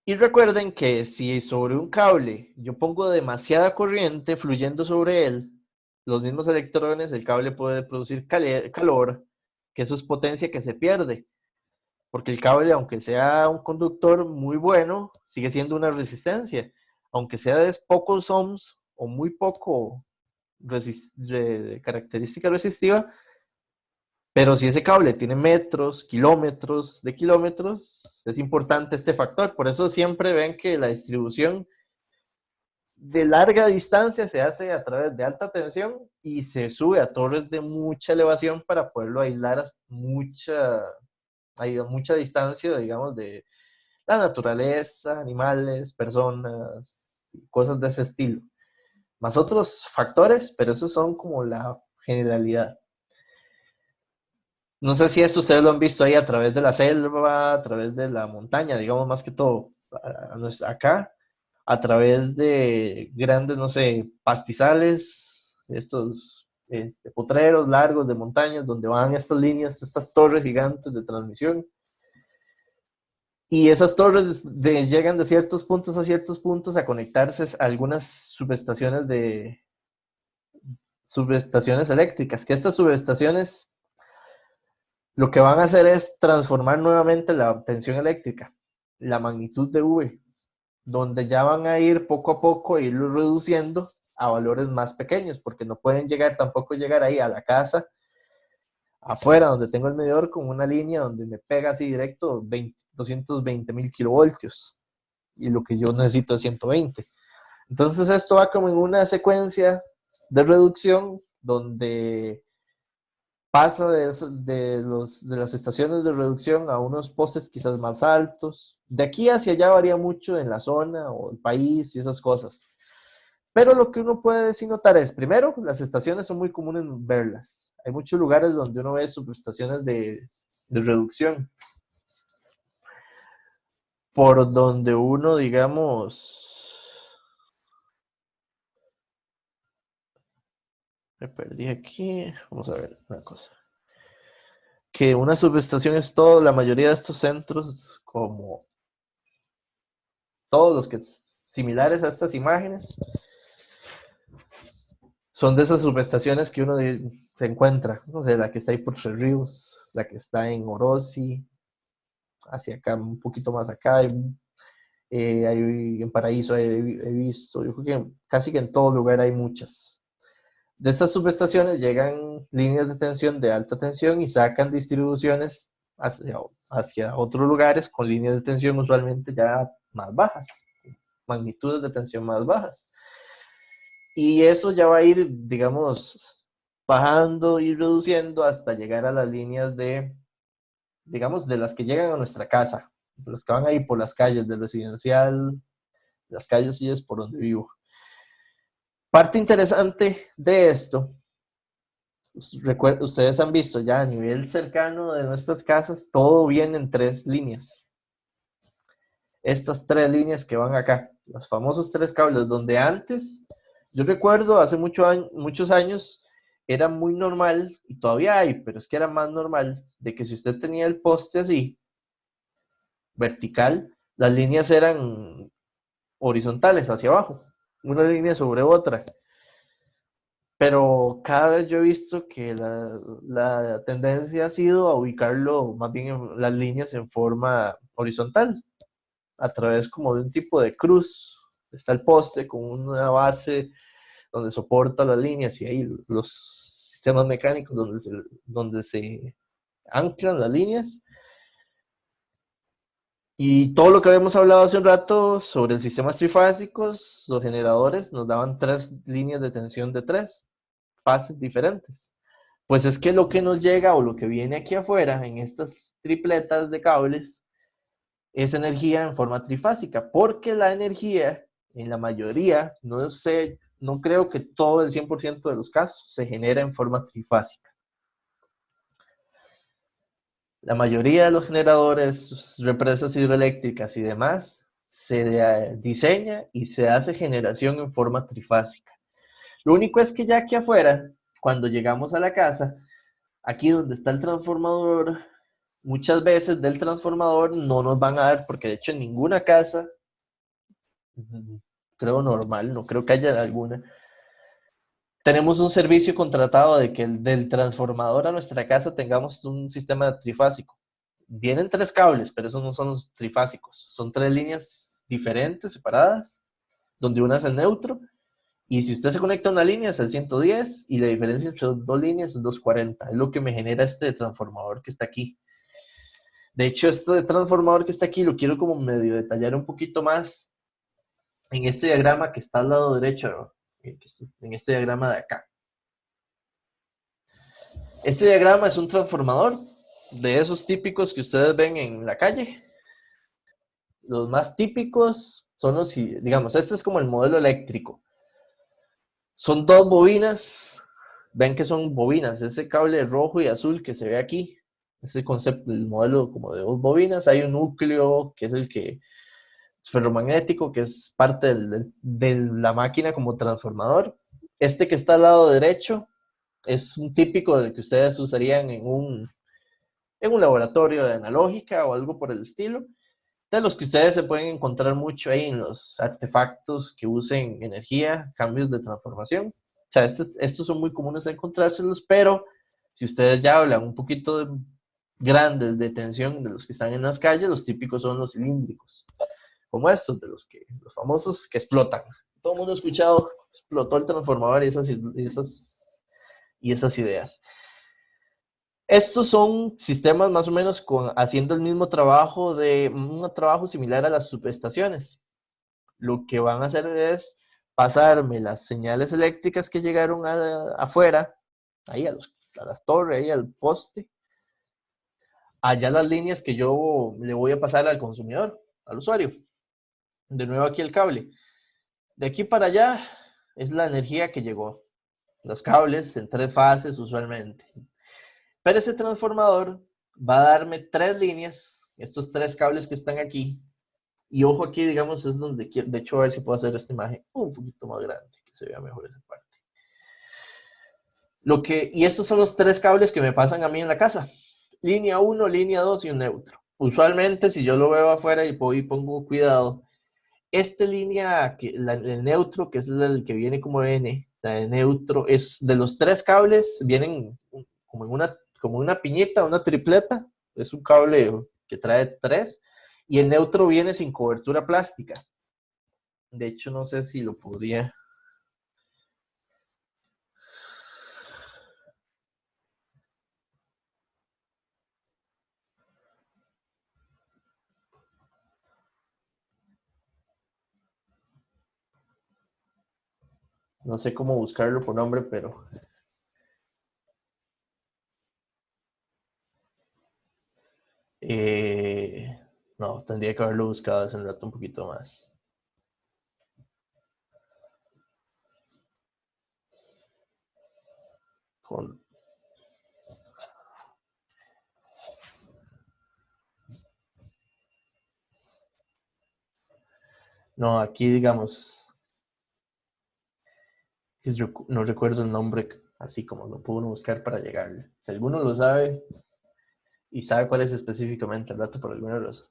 Speaker 2: Y recuerden que si sobre un cable yo pongo demasiada corriente fluyendo sobre él, los mismos electrones, el cable puede producir calor, que eso es potencia que se pierde. Porque el cable, aunque sea un conductor muy bueno, sigue siendo una resistencia. Aunque sea de pocos ohms o muy poco característica resistiva, pero si ese cable tiene metros, kilómetros de kilómetros, es importante este factor. Por eso siempre ven que la distribución de larga distancia se hace a través de alta tensión y se sube a torres de mucha elevación para poderlo aislar a mucha distancia, digamos, de la naturaleza, animales, personas, cosas de ese estilo. Más otros factores, pero esos son como la generalidad. No sé si esto ustedes lo han visto ahí a través de la selva, a través de la montaña, digamos más que todo acá, a través de grandes, no sé, pastizales, estos potreros largos de montañas donde van estas líneas, estas torres gigantes de transmisión. Y esas torres llegan de ciertos puntos a ciertos puntos a conectarse a algunas subestaciones eléctricas, que estas subestaciones lo que van a hacer es transformar nuevamente la tensión eléctrica, la magnitud de V, donde ya van a ir poco a poco, irlo reduciendo a valores más pequeños, porque no pueden tampoco llegar ahí a la casa, afuera donde tengo el medidor con una línea donde me pega así directo 220.000 kilovoltios, y lo que yo necesito es 120. Entonces esto va como en una secuencia de reducción donde pasa de las estaciones de reducción a unos postes quizás más altos. De aquí hacia allá varía mucho en la zona o el país y esas cosas. Pero lo que uno puede sí notar es, primero, las estaciones son muy comunes verlas. Hay muchos lugares donde uno ve subestaciones de reducción, por donde uno, digamos, me perdí aquí, vamos a ver una cosa. Que una subestación es todo, la mayoría de estos centros, como todos los que similares a estas imágenes, son de esas subestaciones que uno se encuentra, no sé, la que está ahí por Tres Ríos, la que está en Orosi, hacia acá, un poquito más acá, en Paraíso he visto, yo creo que casi que en todo lugar hay muchas. De estas subestaciones llegan líneas de tensión de alta tensión y sacan distribuciones hacia otros lugares con líneas de tensión usualmente ya más bajas, magnitudes de tensión más bajas. Y eso ya va a ir, digamos, bajando y reduciendo hasta llegar a las líneas digamos, de las que llegan a nuestra casa, las que van ahí por las calles del residencial, las calles sí es por donde vivo. Parte interesante de esto, ustedes han visto ya a nivel cercano de nuestras casas, todo viene en 3 líneas. Estas 3 líneas que van acá, los famosos 3 cables, donde antes, yo recuerdo hace muchos años, era muy normal, y todavía hay, pero es que era más normal, de que si usted tenía el poste así, vertical, las líneas eran horizontales hacia abajo, una línea sobre otra. Pero cada vez yo he visto que la tendencia ha sido a ubicarlo más bien en las líneas en forma horizontal, a través como de un tipo de cruz. Está el poste con una base donde soporta las líneas y ahí los sistemas mecánicos donde se anclan las líneas. Y todo lo que habíamos hablado hace un rato sobre sistemas trifásicos, los generadores nos daban 3 líneas de tensión de 3 fases diferentes. Pues es que lo que nos llega o lo que viene aquí afuera en estas tripletas de cables es energía en forma trifásica, porque la energía en la mayoría, no sé, no creo que todo el 100% de los casos se genera en forma trifásica. La mayoría de los generadores, represas hidroeléctricas y demás, se diseña y se hace generación en forma trifásica. Lo único es que ya aquí afuera, cuando llegamos a la casa, aquí donde está el transformador, muchas veces del transformador no nos van a dar, porque de hecho en ninguna casa, creo normal, no creo que haya alguna, tenemos un servicio contratado de que del transformador a nuestra casa tengamos un sistema trifásico. Vienen 3 cables, pero esos no son los trifásicos. Son 3 líneas diferentes, separadas, donde una es el neutro. Y si usted se conecta a una línea es el 110 y la diferencia entre 2 líneas es 240. Es lo que me genera este transformador que está aquí. De hecho, este transformador que está aquí lo quiero como medio detallar un poquito más en este diagrama que está al lado derecho, ¿no? En este diagrama de acá. Este diagrama es un transformador de esos típicos que ustedes ven en la calle. Los más típicos son los, digamos, este es como el modelo eléctrico. Son 2 bobinas, ven que son bobinas, ese cable rojo y azul que se ve aquí, ese concepto, el modelo como de 2 bobinas, hay un núcleo que es el que ferromagnético, que es parte de la máquina como transformador. Este que está al lado derecho es un típico del que ustedes usarían en un laboratorio de analógica o algo por el estilo, de los que ustedes se pueden encontrar mucho ahí en los artefactos que usen energía, cambios de transformación. O sea, estos son muy comunes de encontrárselos, pero si ustedes ya hablan un poquito grandes de tensión de los que están en las calles, los típicos son los cilíndricos, como estos, los famosos que explotan. Todo el mundo ha escuchado, explotó el transformador y esas ideas. Estos son sistemas más o menos haciendo el mismo trabajo un trabajo similar a las subestaciones. Lo que van a hacer es pasarme las señales eléctricas que llegaron afuera, ahí a las torres, ahí al poste, allá las líneas que yo le voy a pasar al consumidor, al usuario. De nuevo aquí el cable. De aquí para allá es la energía que llegó. Los cables en 3 fases usualmente. Pero ese transformador va a darme 3 líneas, estos 3 cables que están aquí. Y ojo aquí, digamos, es donde quiero, de hecho, a ver si puedo hacer esta imagen un poquito más grande, que se vea mejor esa parte. Y estos son los 3 cables que me pasan a mí en la casa. Línea 1, línea 2 y un neutro. Usualmente, si yo lo veo afuera y pongo cuidado, línea, el neutro, que es el que viene como N, la de neutro, es de los 3 cables, vienen como una piñita, una tripleta, es un cable que trae 3, y el neutro viene sin cobertura plástica. De hecho, no sé si lo podría. No sé cómo buscarlo por nombre, pero no, tendría que haberlo buscado hace un rato un poquito más. No, aquí digamos, yo no recuerdo el nombre así como lo puedo buscar para llegarle. Si alguno lo sabe y sabe cuál es específicamente el dato por alguna razón.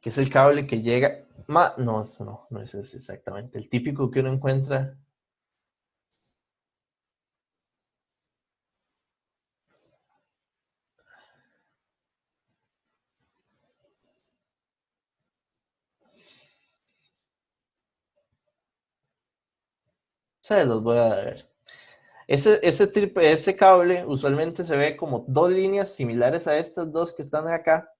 Speaker 2: que es el cable que llega... No, eso no es ese exactamente. El típico que uno encuentra... Se los voy a ver. Ese cable usualmente se ve como dos líneas similares a estas dos que están acá.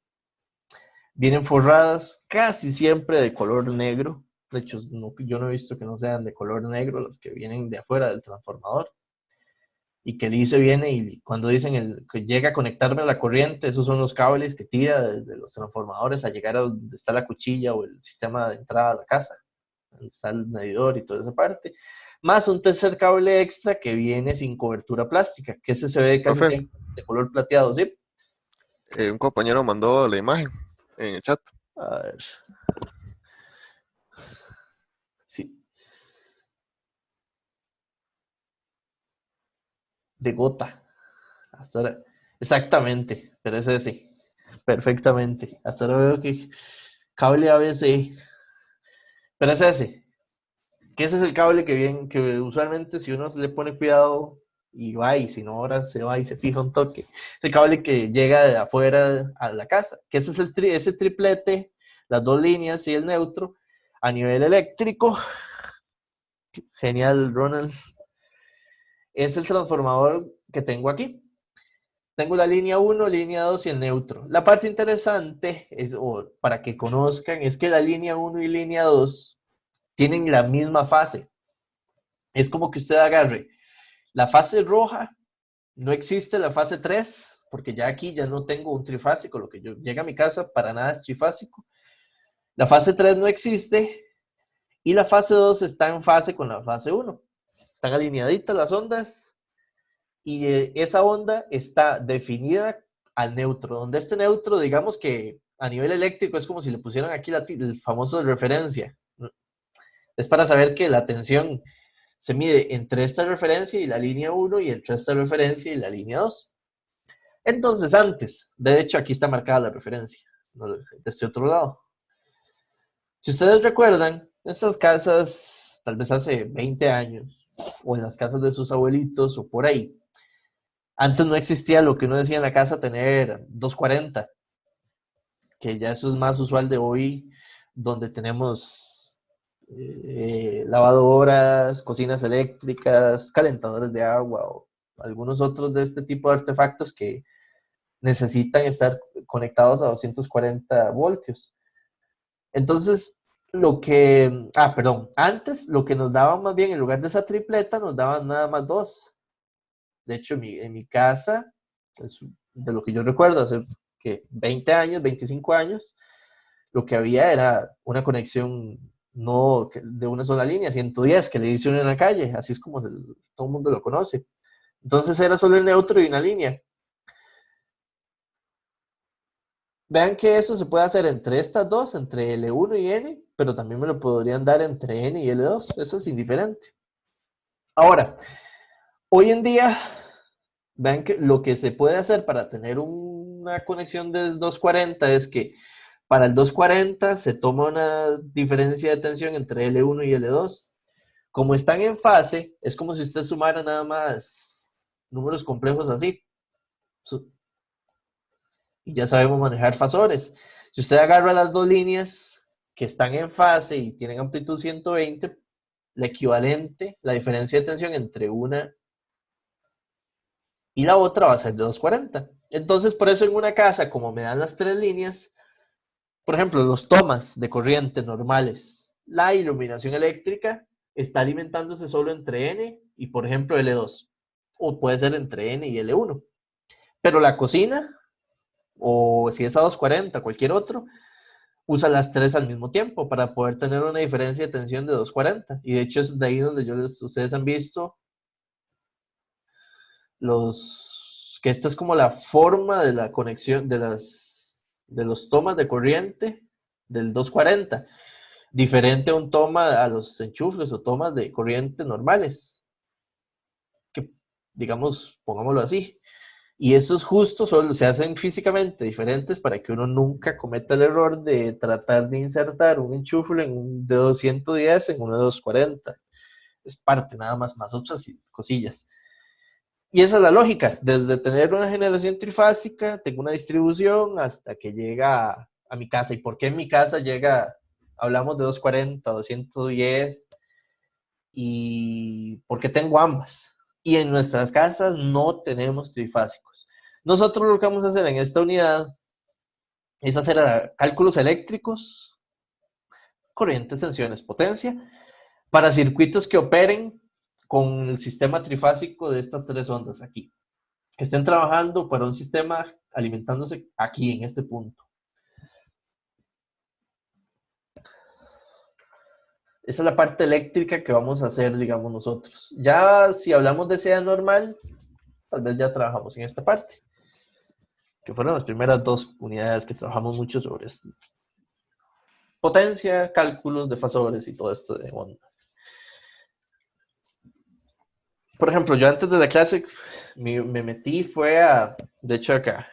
Speaker 2: Vienen forradas casi siempre de color negro. De hecho, yo no he visto que no sean de color negro los que vienen de afuera del transformador. Y que dice viene y cuando dicen que llega a conectarme a la corriente, esos son los cables que tira desde los transformadores a llegar a donde está la cuchilla o el sistema de entrada a la casa. Donde está el medidor y toda esa parte. Más un tercer cable extra que viene sin cobertura plástica, que ese se ve casi
Speaker 4: Profe,
Speaker 2: siempre de color plateado, ¿sí?
Speaker 4: un compañero mandó la imagen en el chat.
Speaker 2: A ver. Sí. De gota. Hasta ahora, exactamente, pero ese sí, perfectamente. Hasta ahora veo que cable ABC, pero es ese, que ese es el cable que usualmente si uno le pone cuidado y va y si no ahora se va y se fija un toque, el cable que llega de afuera a la casa, que ese es ese triplete, las dos líneas y el neutro a nivel eléctrico. Genial, Ronald. Es el transformador que tengo aquí. Tengo la línea 1, línea 2 y el neutro. La parte interesante, o para que conozcan, es que la línea 1 y línea 2 tienen la misma fase. Es como que usted agarre la fase roja, no existe la fase 3, porque ya aquí ya no tengo un trifásico, lo que yo llega a mi casa para nada es trifásico. La fase 3 no existe y la fase 2 está en fase con la fase 1. Están alineaditas las ondas y esa onda está definida al neutro, donde este neutro, digamos que a nivel eléctrico es como si le pusieran aquí el famoso de referencia. Es para saber que la tensión se mide entre esta referencia y la línea 1 y entre esta referencia y la línea 2. Entonces antes, de hecho aquí está marcada la referencia, de este otro lado. Si ustedes recuerdan, esas casas, tal vez hace 20 años, o en las casas de sus abuelitos o por ahí, antes no existía lo que uno decía en la casa tener 240, que ya eso es más usual de hoy, donde tenemos lavadoras, cocinas eléctricas, calentadores de agua o algunos otros de este tipo de artefactos que necesitan estar conectados a 240 voltios. Entonces, antes lo que nos daban más bien en lugar de esa tripleta nos daban nada más dos. De hecho, en mi casa, de lo que yo recuerdo, hace que 20 años, 25 años, lo que había era una conexión no de una sola línea, 110, que le dice uno en la calle, así es como todo el mundo lo conoce. Entonces era solo el neutro y una línea. Vean que eso se puede hacer entre estas dos, entre L1 y N, pero también me lo podrían dar entre N y L2, eso es indiferente. Ahora, hoy en día, vean que lo que se puede hacer para tener una conexión de 240 es que para el 240 se toma una diferencia de tensión entre L1 y L2. Como están en fase, es como si usted sumara nada más números complejos así. Y ya sabemos manejar fasores. Si usted agarra las dos líneas que están en fase y tienen amplitud 120, la equivalente, la diferencia de tensión entre una y la otra va a ser de 240. Entonces, por eso en una casa, como me dan las tres líneas, por ejemplo, los tomas de corriente normales, la iluminación eléctrica está alimentándose solo entre N y, por ejemplo, L2. O puede ser entre N y L1. Pero la cocina, o si es a 240, cualquier otro, usa las tres al mismo tiempo para poder tener una diferencia de tensión de 240. Y de hecho es de ahí donde ustedes han visto que esta es como la forma de la conexión de los tomas de corriente del 240, diferente a un toma a los enchufes o tomas de corriente normales, que digamos, pongámoslo así, Y esos justo solo se hacen físicamente diferentes para que uno nunca cometa el error de tratar de insertar un enchufe en un de 210 en uno de 240. Es parte nada más otras cosillas. Y esa es la lógica, desde tener una generación trifásica, tengo una distribución hasta que llega a mi casa. ¿Y por qué en mi casa llega, hablamos de 240, 210? ¿Y por qué tengo ambas? Y en nuestras casas no tenemos trifásicos. Nosotros lo que vamos a hacer en esta unidad es hacer cálculos eléctricos, corrientes, tensiones, potencia, para circuitos que operen con el sistema trifásico de estas tres ondas aquí, que estén trabajando para un sistema alimentándose aquí, en este punto. Esa es la parte eléctrica que vamos a hacer, digamos, nosotros. Ya si hablamos de SEA normal, tal vez ya trabajamos en esta parte, que fueron las primeras dos unidades que trabajamos mucho sobre esto. Potencia, cálculos de fasores y todo esto de ondas. Por ejemplo, yo antes de la clase me metí, fue a, de hecho acá,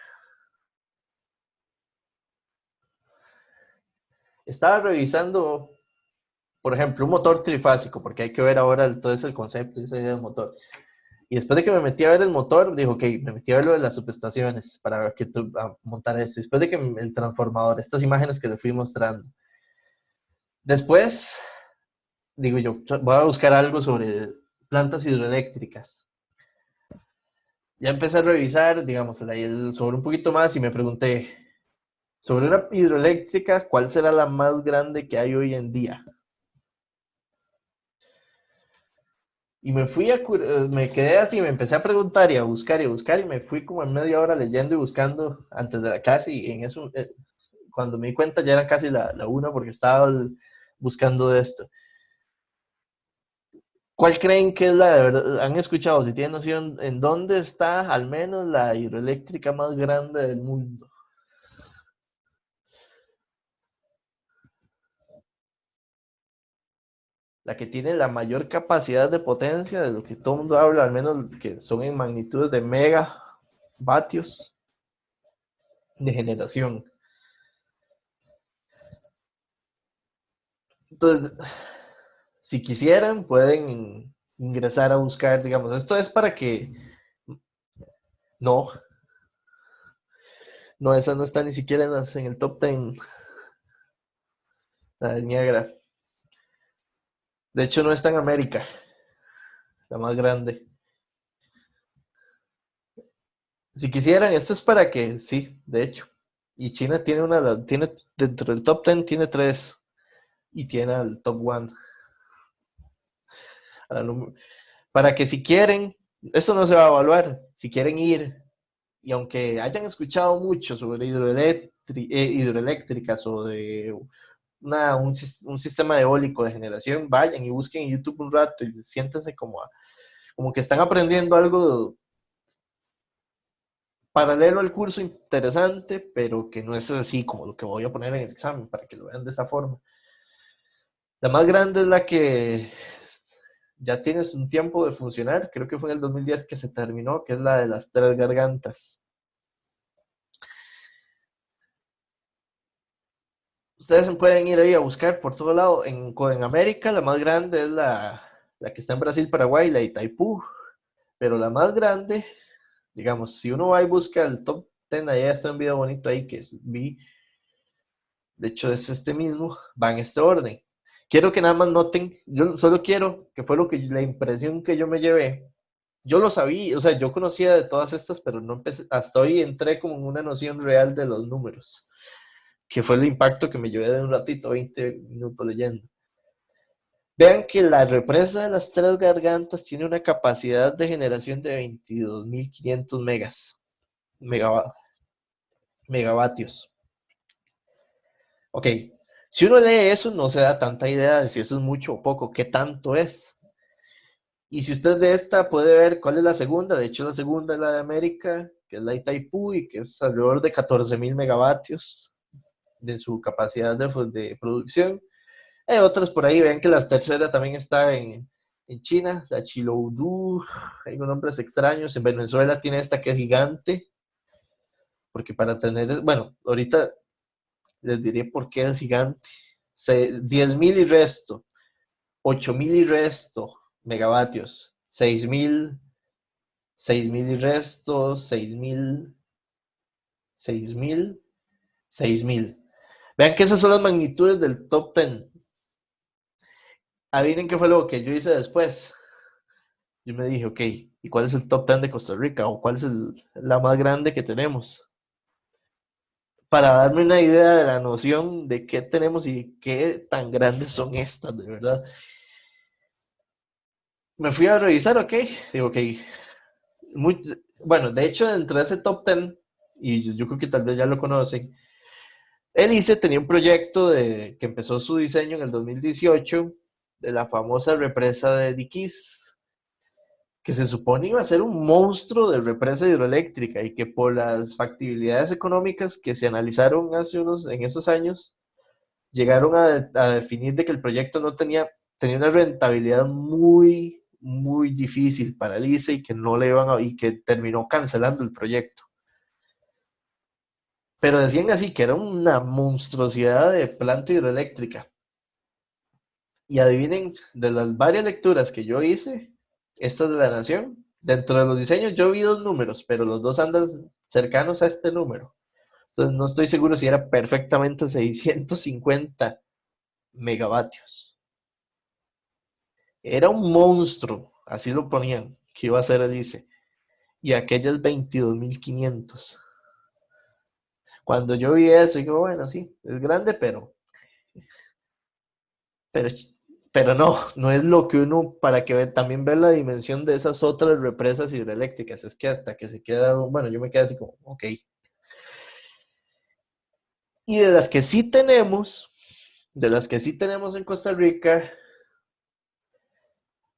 Speaker 2: estaba revisando, por ejemplo, un motor trifásico, porque hay que ver ahora todo ese concepto, esa idea del motor. Y después de que me metí a ver el motor, dijo, ok, me metí a ver lo de las subestaciones para a montar eso. Después de que el transformador, estas imágenes que le fui mostrando. Después, digo yo, voy a buscar algo sobre plantas hidroeléctricas. Ya empecé a revisar, digamos, sobre un poquito más y me pregunté, sobre una hidroeléctrica, ¿cuál será la más grande que hay hoy en día? Y me quedé así, me empecé a preguntar y a buscar y me fui como en media hora leyendo y buscando antes de la clase y en eso, cuando me di cuenta ya era casi la una porque estaba buscando esto. ¿Cuál creen que es la de verdad? ¿Han escuchado, si tienen noción, en dónde está al menos la hidroeléctrica más grande del mundo? La que tiene la mayor capacidad de potencia, de lo que todo el mundo habla, al menos que son en magnitudes de megavatios de generación. Entonces, si quisieran, pueden ingresar a buscar, digamos, esto es para que... No, no, esa no está ni siquiera en el top 10, la de Niagara. De hecho, no está en América, la más grande. Si quisieran, esto es para que, sí, de hecho. Y China tiene dentro del top 10 tiene 3 y tiene al top 1. Para que si quieren, eso no se va a evaluar, si quieren ir, y aunque hayan escuchado mucho sobre hidroeléctricas o de un sistema eólico de generación, vayan y busquen en YouTube un rato y siéntense como que están aprendiendo algo paralelo al curso interesante, pero que no es así como lo que voy a poner en el examen, para que lo vean de esa forma. La más grande es la que ya tienes un tiempo de funcionar, creo que fue en el 2010 que se terminó, que es la de las Tres Gargantas. Ustedes pueden ir ahí a buscar por todo lado. En América, la más grande es la que está en Brasil, Paraguay, la Itaipú. Pero la más grande, digamos, si uno va y busca el top 10, ahí está un video bonito ahí que vi. De hecho, es este mismo, va en este orden. Quiero que nada más noten, yo solo quiero, que fue la impresión que yo me llevé. Yo lo sabía, o sea, yo conocía de todas estas, pero no empecé, hasta hoy entré como en una noción real de los números, que fue el impacto que me llevé de un ratito, 20 minutos leyendo. Vean que la represa de las Tres Gargantas tiene una capacidad de generación de 22.500 megavatios. Ok, si uno lee eso, no se da tanta idea de si eso es mucho o poco, qué tanto es. Y si usted de esta puede ver cuál es la segunda, de hecho la segunda es la de América, que es la Itaipú, y que es alrededor de 14.000 megavatios de su capacidad de producción. Hay otras por ahí, vean que la tercera también está en China, la Chiloudú, hay unos nombres extraños. En Venezuela tiene esta que es gigante, porque para tener, bueno, ahorita les diré por qué es gigante. 10.000 y resto, 8.000 y resto megavatios, 6.000, 6.000 y resto, 6.000, 6.000, 6.000. Vean que esas son las magnitudes del top 10. Adivinen qué fue lo que yo hice después. Yo me dije, ok, ¿y cuál es el top 10 de Costa Rica? ¿O cuál es la más grande que tenemos? Para darme una idea de la noción de qué tenemos y qué tan grandes son estas, de verdad. Me fui a revisar, ok, digo, ok. Bueno, de hecho, dentro de ese top 10, y yo creo que tal vez ya lo conocen, Elice tenía un proyecto que empezó su diseño en el 2018 de la famosa represa de Diquís, que se supone iba a ser un monstruo de represa hidroeléctrica y que por las factibilidades económicas que se analizaron en esos años, llegaron a definir de que el proyecto no tenía una rentabilidad muy, muy difícil para el ICE y que no le iban y que terminó cancelando el proyecto. Pero decían así que era una monstruosidad de planta hidroeléctrica. Y adivinen, de las varias lecturas que yo hice, esta de la Nación, dentro de los diseños yo vi dos números, pero los dos andan cercanos a este número. Entonces no estoy seguro si era perfectamente 650 megavatios. Era un monstruo, así lo ponían, que iba a ser el ICE. Y aquellas 22.500. Cuando yo vi eso, digo, bueno, sí, es grande, pero, pero no es lo que uno, para que también ver la dimensión de esas otras represas hidroeléctricas. Es que hasta que se queda, bueno, yo me quedé así como, ok. Y de las que sí tenemos en Costa Rica,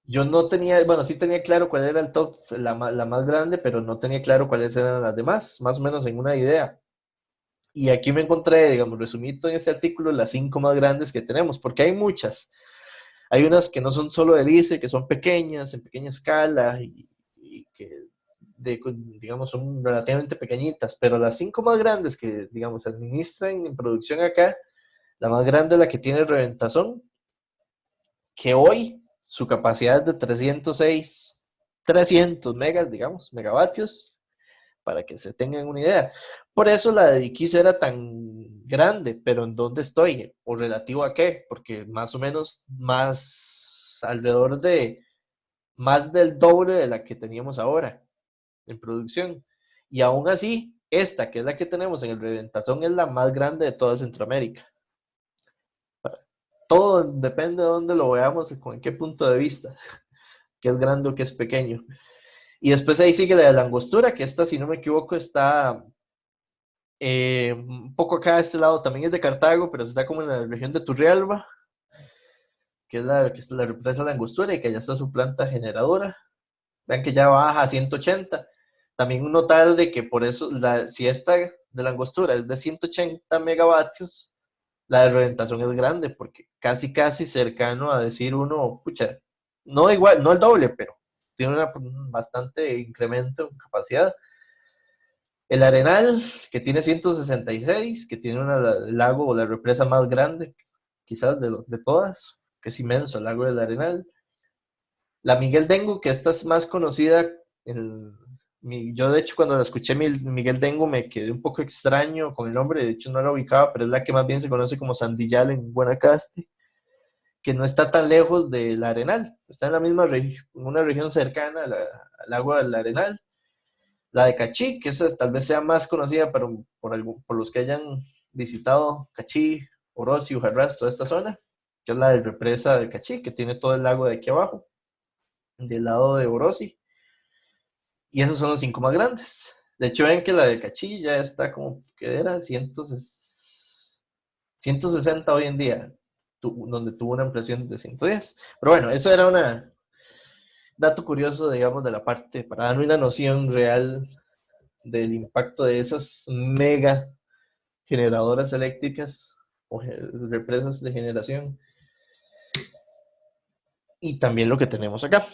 Speaker 2: yo no tenía, bueno, sí tenía claro cuál era el top, la más grande, pero no tenía claro cuáles eran las demás, más o menos en una idea. Y aquí me encontré, digamos, resumido en este artículo, las 5 más grandes que tenemos, porque hay muchas. Hay unas que no son solo del ICE, que son pequeñas, en pequeña escala, y que, digamos, son relativamente pequeñitas, pero las 5 más grandes que, digamos, se administran en producción acá, la más grande es la que tiene Reventazón, que hoy su capacidad es de 300 megas, digamos, megavatios, para que se tengan una idea. Por eso la de X era tan grande, pero ¿en dónde estoy? ¿O relativo a qué? Porque más o menos alrededor de más del doble de la que teníamos ahora en producción. Y aún así, esta, que es la que tenemos en el Reventazón, es la más grande de toda Centroamérica. Todo depende de dónde lo veamos y con qué punto de vista, que es grande o que es pequeño. Y después ahí sigue la de la Angostura, que esta, si no me equivoco, está un poco acá de este lado, también es de Cartago, pero está como en la región de Turrialba, que es la represa de la Angostura y que allá está su planta generadora. Vean que ya baja a 180. También notar de que por eso, si esta de la Angostura es de 180 megavatios, la de Reventazón es grande, porque casi cercano a decir uno, pucha, no igual, no el doble, pero tiene un bastante incremento en capacidad. El Arenal, que tiene 166, que tiene el lago o la represa más grande, quizás de todas, que es inmenso el lago del Arenal. La Miguel Dengu, que esta es más conocida, yo de hecho cuando la escuché Miguel Dengu me quedé un poco extraño con el nombre, de hecho no la ubicaba, pero es la que más bien se conoce como Sandillal en Guanacaste, que no está tan lejos del Arenal, está en la misma región, en una región cercana al lago del Arenal. La de Cachí, que esa tal vez sea más conocida por los que hayan visitado Cachí, Orosi, Ujarrás, toda esta zona, que es la de represa de Cachí, que tiene todo el lago de aquí abajo, del lado de Orosi. Y esos son los 5 más grandes. De hecho, ven que la de Cachí ya está como que era 160 hoy en día, donde tuvo una impresión de 110. Pero bueno, eso era un dato curioso, digamos, de la parte, para darme una noción real del impacto de esas mega generadoras eléctricas o represas de generación. y también lo que tenemos acá.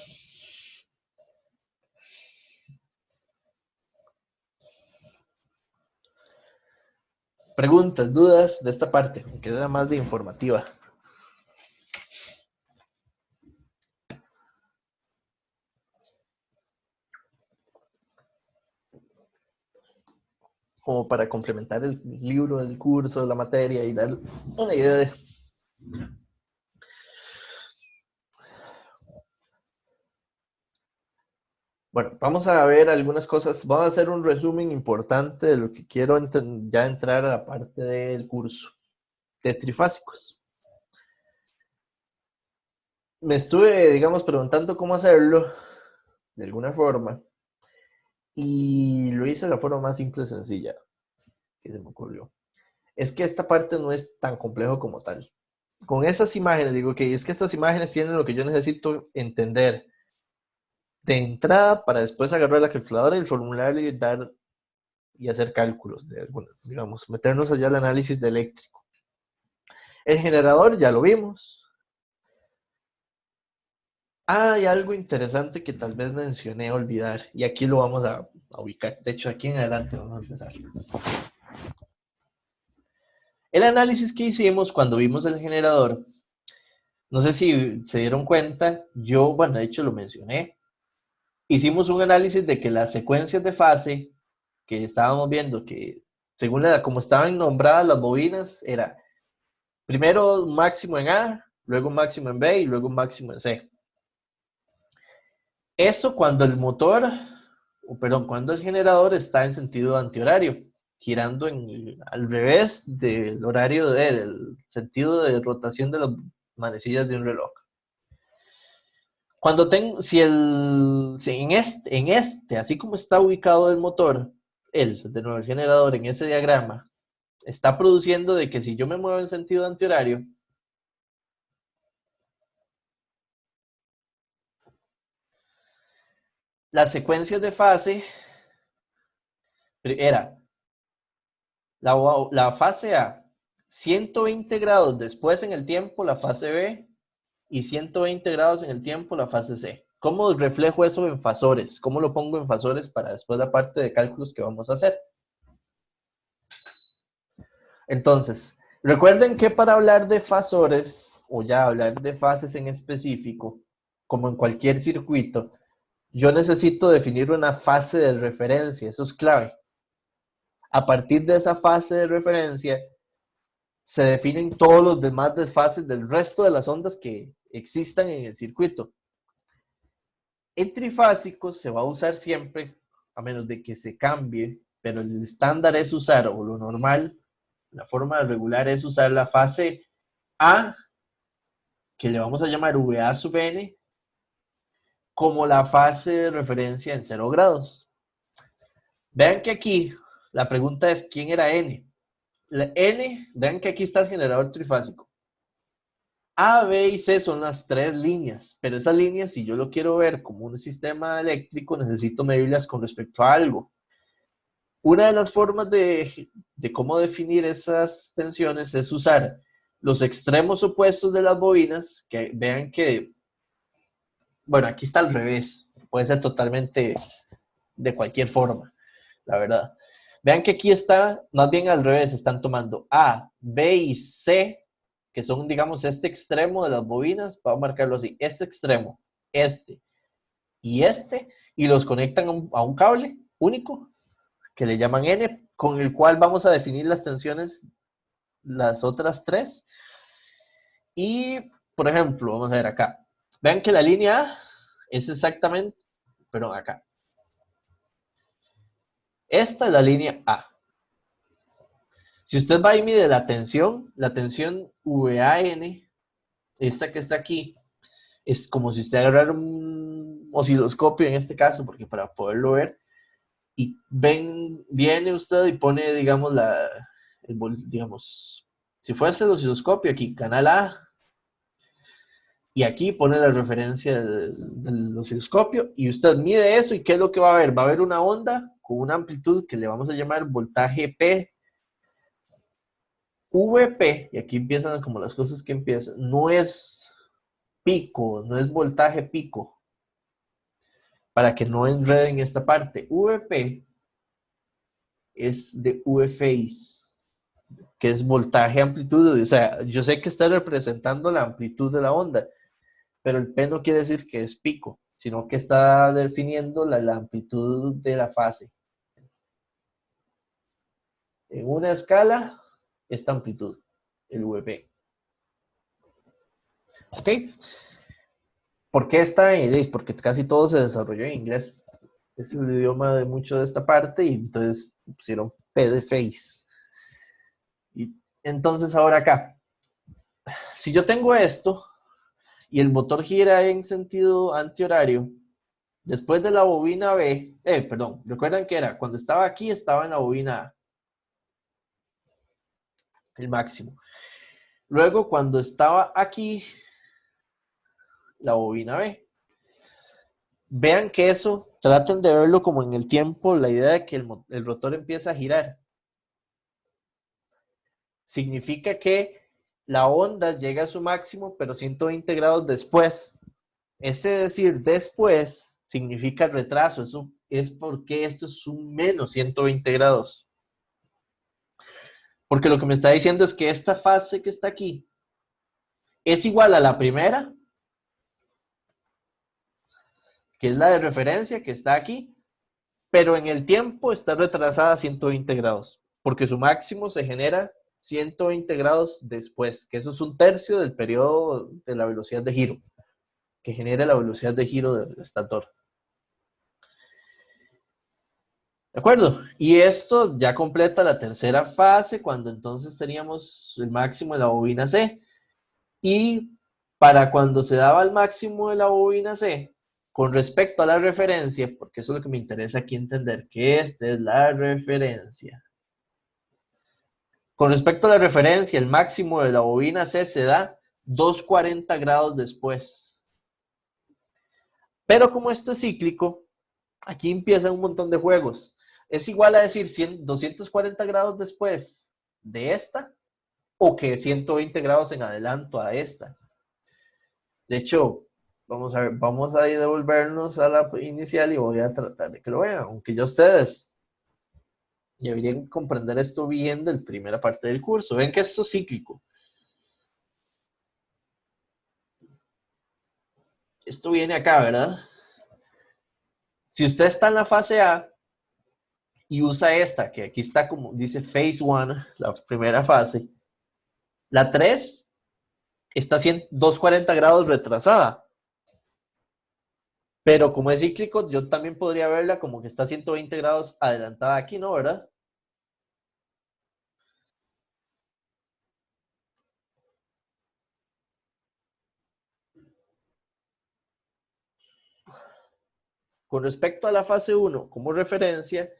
Speaker 2: Preguntas, dudas de esta parte, que era más de informativa. Como para complementar el libro, el curso, la materia y dar una idea de... Bueno, vamos a ver algunas cosas. Vamos a hacer un resumen importante de lo que quiero ya entrar a la parte del curso de trifásicos. Me estuve, digamos, preguntando cómo hacerlo de alguna forma y lo hice de la forma más simple y sencilla que se me ocurrió. Es que esta parte no es tan complejo como tal. Con esas imágenes, digo que es que estas imágenes tienen lo que yo necesito entender de entrada para después agarrar la calculadora y el formulario y dar y hacer cálculos de algunos, digamos, meternos allá al análisis de eléctrico. El generador ya lo vimos. Hay algo interesante que tal vez mencioné olvidar y aquí lo vamos a ubicar. De hecho, aquí en adelante vamos a empezar. El análisis que hicimos cuando vimos el generador, no sé si se dieron cuenta, yo, bueno, de hecho lo mencioné, hicimos un análisis de que las secuencias de fase que estábamos viendo, que según como estaban nombradas las bobinas, era primero un máximo en A, luego un máximo en B y luego un máximo en C. Eso cuando el motor, perdón, cuando el generador está en sentido antihorario, girando al revés del horario del sentido de rotación de las manecillas de un reloj. Cuando si en este, así como está ubicado el motor, de nuevo el generador en ese diagrama, está produciendo de que si yo me muevo en sentido antihorario, las secuencias de fase era la fase A, 120 grados después en el tiempo, la fase B, y 120 grados en el tiempo, la fase C. ¿Cómo reflejo eso en fasores? ¿Cómo lo pongo en fasores para después la parte de cálculos que vamos a hacer? Entonces, recuerden que para hablar de fasores, o ya hablar de fases en específico, como en cualquier circuito, yo necesito definir una fase de referencia, eso es clave. A partir de esa fase de referencia, se definen todos los demás desfases del resto de las ondas que existan en el circuito. En trifásicos se va a usar siempre, a menos de que se cambie, pero el estándar es usar, o lo normal, la forma regular es usar la fase A, que le vamos a llamar VA sub N, como la fase de referencia en 0 grados. Vean que aquí la pregunta es ¿quién era N? La N, vean que aquí está el generador trifásico. A, B y C son las tres líneas, pero esas líneas, si yo lo quiero ver como un sistema eléctrico, necesito medirlas con respecto a algo. Una de las formas de cómo definir esas tensiones es usar los extremos opuestos de las bobinas, que vean que, bueno, aquí está al revés, puede ser totalmente de cualquier forma, la verdad. Vean que aquí está más bien al revés, están tomando A, B y C, que son, digamos, este extremo de las bobinas, vamos a marcarlo así, este extremo, este y los conectan a un cable único, que le llaman N, con el cual vamos a definir las tensiones, las otras tres. Y, por ejemplo, vamos a ver acá. Vean que la línea A es exactamente, perdón, acá. Esta es la línea A. Si usted va y mide la tensión VAN, esta que está aquí, es como si usted agarrara un osciloscopio en este caso, porque para poderlo ver, y viene usted y pone, digamos, digamos, si fuese el osciloscopio aquí, canal A, y aquí pone la referencia del osciloscopio, y usted mide eso, y ¿qué es lo que va a ver? Va a haber una onda con una amplitud que le vamos a llamar voltaje P, VP, y aquí empiezan como las cosas que empiezan, no es pico, no es voltaje pico. Para que no enreden esta parte. VP es de V phase, que es voltaje amplitud. O sea, yo sé que está representando la amplitud de la onda, pero el P no quiere decir que es pico, sino que está definiendo la amplitud de la fase. En una escala, esta amplitud, el VP. ¿Ok? ¿Por qué está en inglés? Porque casi todo se desarrolló en inglés. Es el idioma de mucho de esta parte y entonces pusieron P de phase. Y entonces ahora acá, si yo tengo esto y el motor gira en sentido antihorario, después de la bobina B, perdón, recuerdan que era cuando estaba aquí, estaba en la bobina A, el máximo. Luego cuando estaba aquí, la bobina B. Vean que eso, traten de verlo como en el tiempo, la idea de que el rotor empieza a girar. Significa que la onda llega a su máximo, pero 120 grados después. Ese decir después significa retraso. Eso es porque esto es un menos 120 grados. Porque lo que me está diciendo es que esta fase que está aquí es igual a la primera, que es la de referencia, que está aquí, pero en el tiempo está retrasada 120 grados, porque su máximo se genera 120 grados después, que eso es un tercio del periodo de la velocidad de giro, que genera la velocidad de giro del estator. ¿De acuerdo? Y esto ya completa la tercera fase, cuando entonces teníamos el máximo de la bobina C. Y para cuando se daba el máximo de la bobina C, con respecto a la referencia, porque eso es lo que me interesa aquí entender, que esta es la referencia. Con respecto a la referencia, el máximo de la bobina C se da 240 grados después. Pero como esto es cíclico, aquí empiezan un montón de juegos. Es igual a decir 240 grados después de esta, o que 120 grados en adelanto a esta. De hecho, vamos a devolvernos a la inicial y voy a tratar de que lo vean, aunque ya ustedes deberían comprender esto bien de la primera parte del curso. Ven que esto es cíclico. Esto viene acá, ¿verdad? Si usted está en la fase A y usa esta, que aquí está como dice phase 1, la primera fase, la 3 está 240 grados retrasada. Pero como es cíclico, yo también podría verla como que está 120 grados adelantada aquí, ¿no? ¿Verdad? Con respecto a la fase 1 como referencia,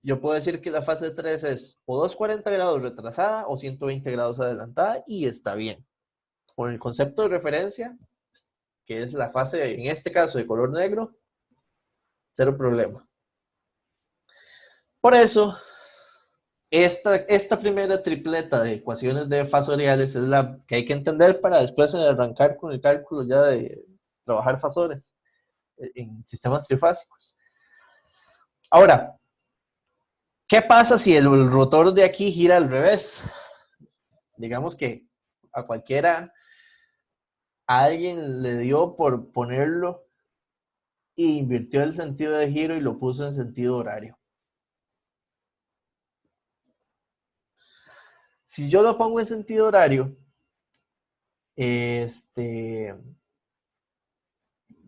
Speaker 2: yo puedo decir que la fase 3 es o 240 grados retrasada o 120 grados adelantada y está bien. Con el concepto de referencia, que es la fase, en este caso, de color negro, cero problema. Por eso, esta primera tripleta de ecuaciones de fasoriales es la que hay que entender para después arrancar con el cálculo ya de trabajar fasores en sistemas trifásicos. Ahora, ¿qué pasa si el rotor de aquí gira al revés? Digamos que a cualquiera, a alguien le dio por ponerlo e invirtió el sentido de giro y lo puso en sentido horario. Si yo lo pongo en sentido horario,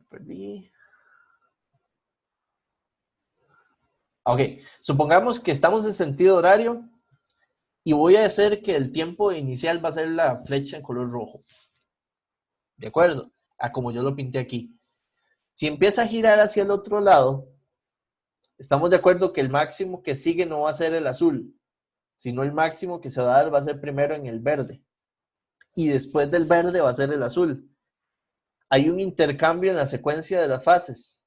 Speaker 2: perdí. Ok, supongamos que estamos en sentido horario y voy a hacer que el tiempo inicial va a ser la flecha en color rojo. ¿De acuerdo? A como yo lo pinté aquí. Si empieza a girar hacia el otro lado, estamos de acuerdo que el máximo que sigue no va a ser el azul, sino el máximo que se va a dar va a ser primero en el verde. Y después del verde va a ser el azul. Hay un intercambio en la secuencia de las fases.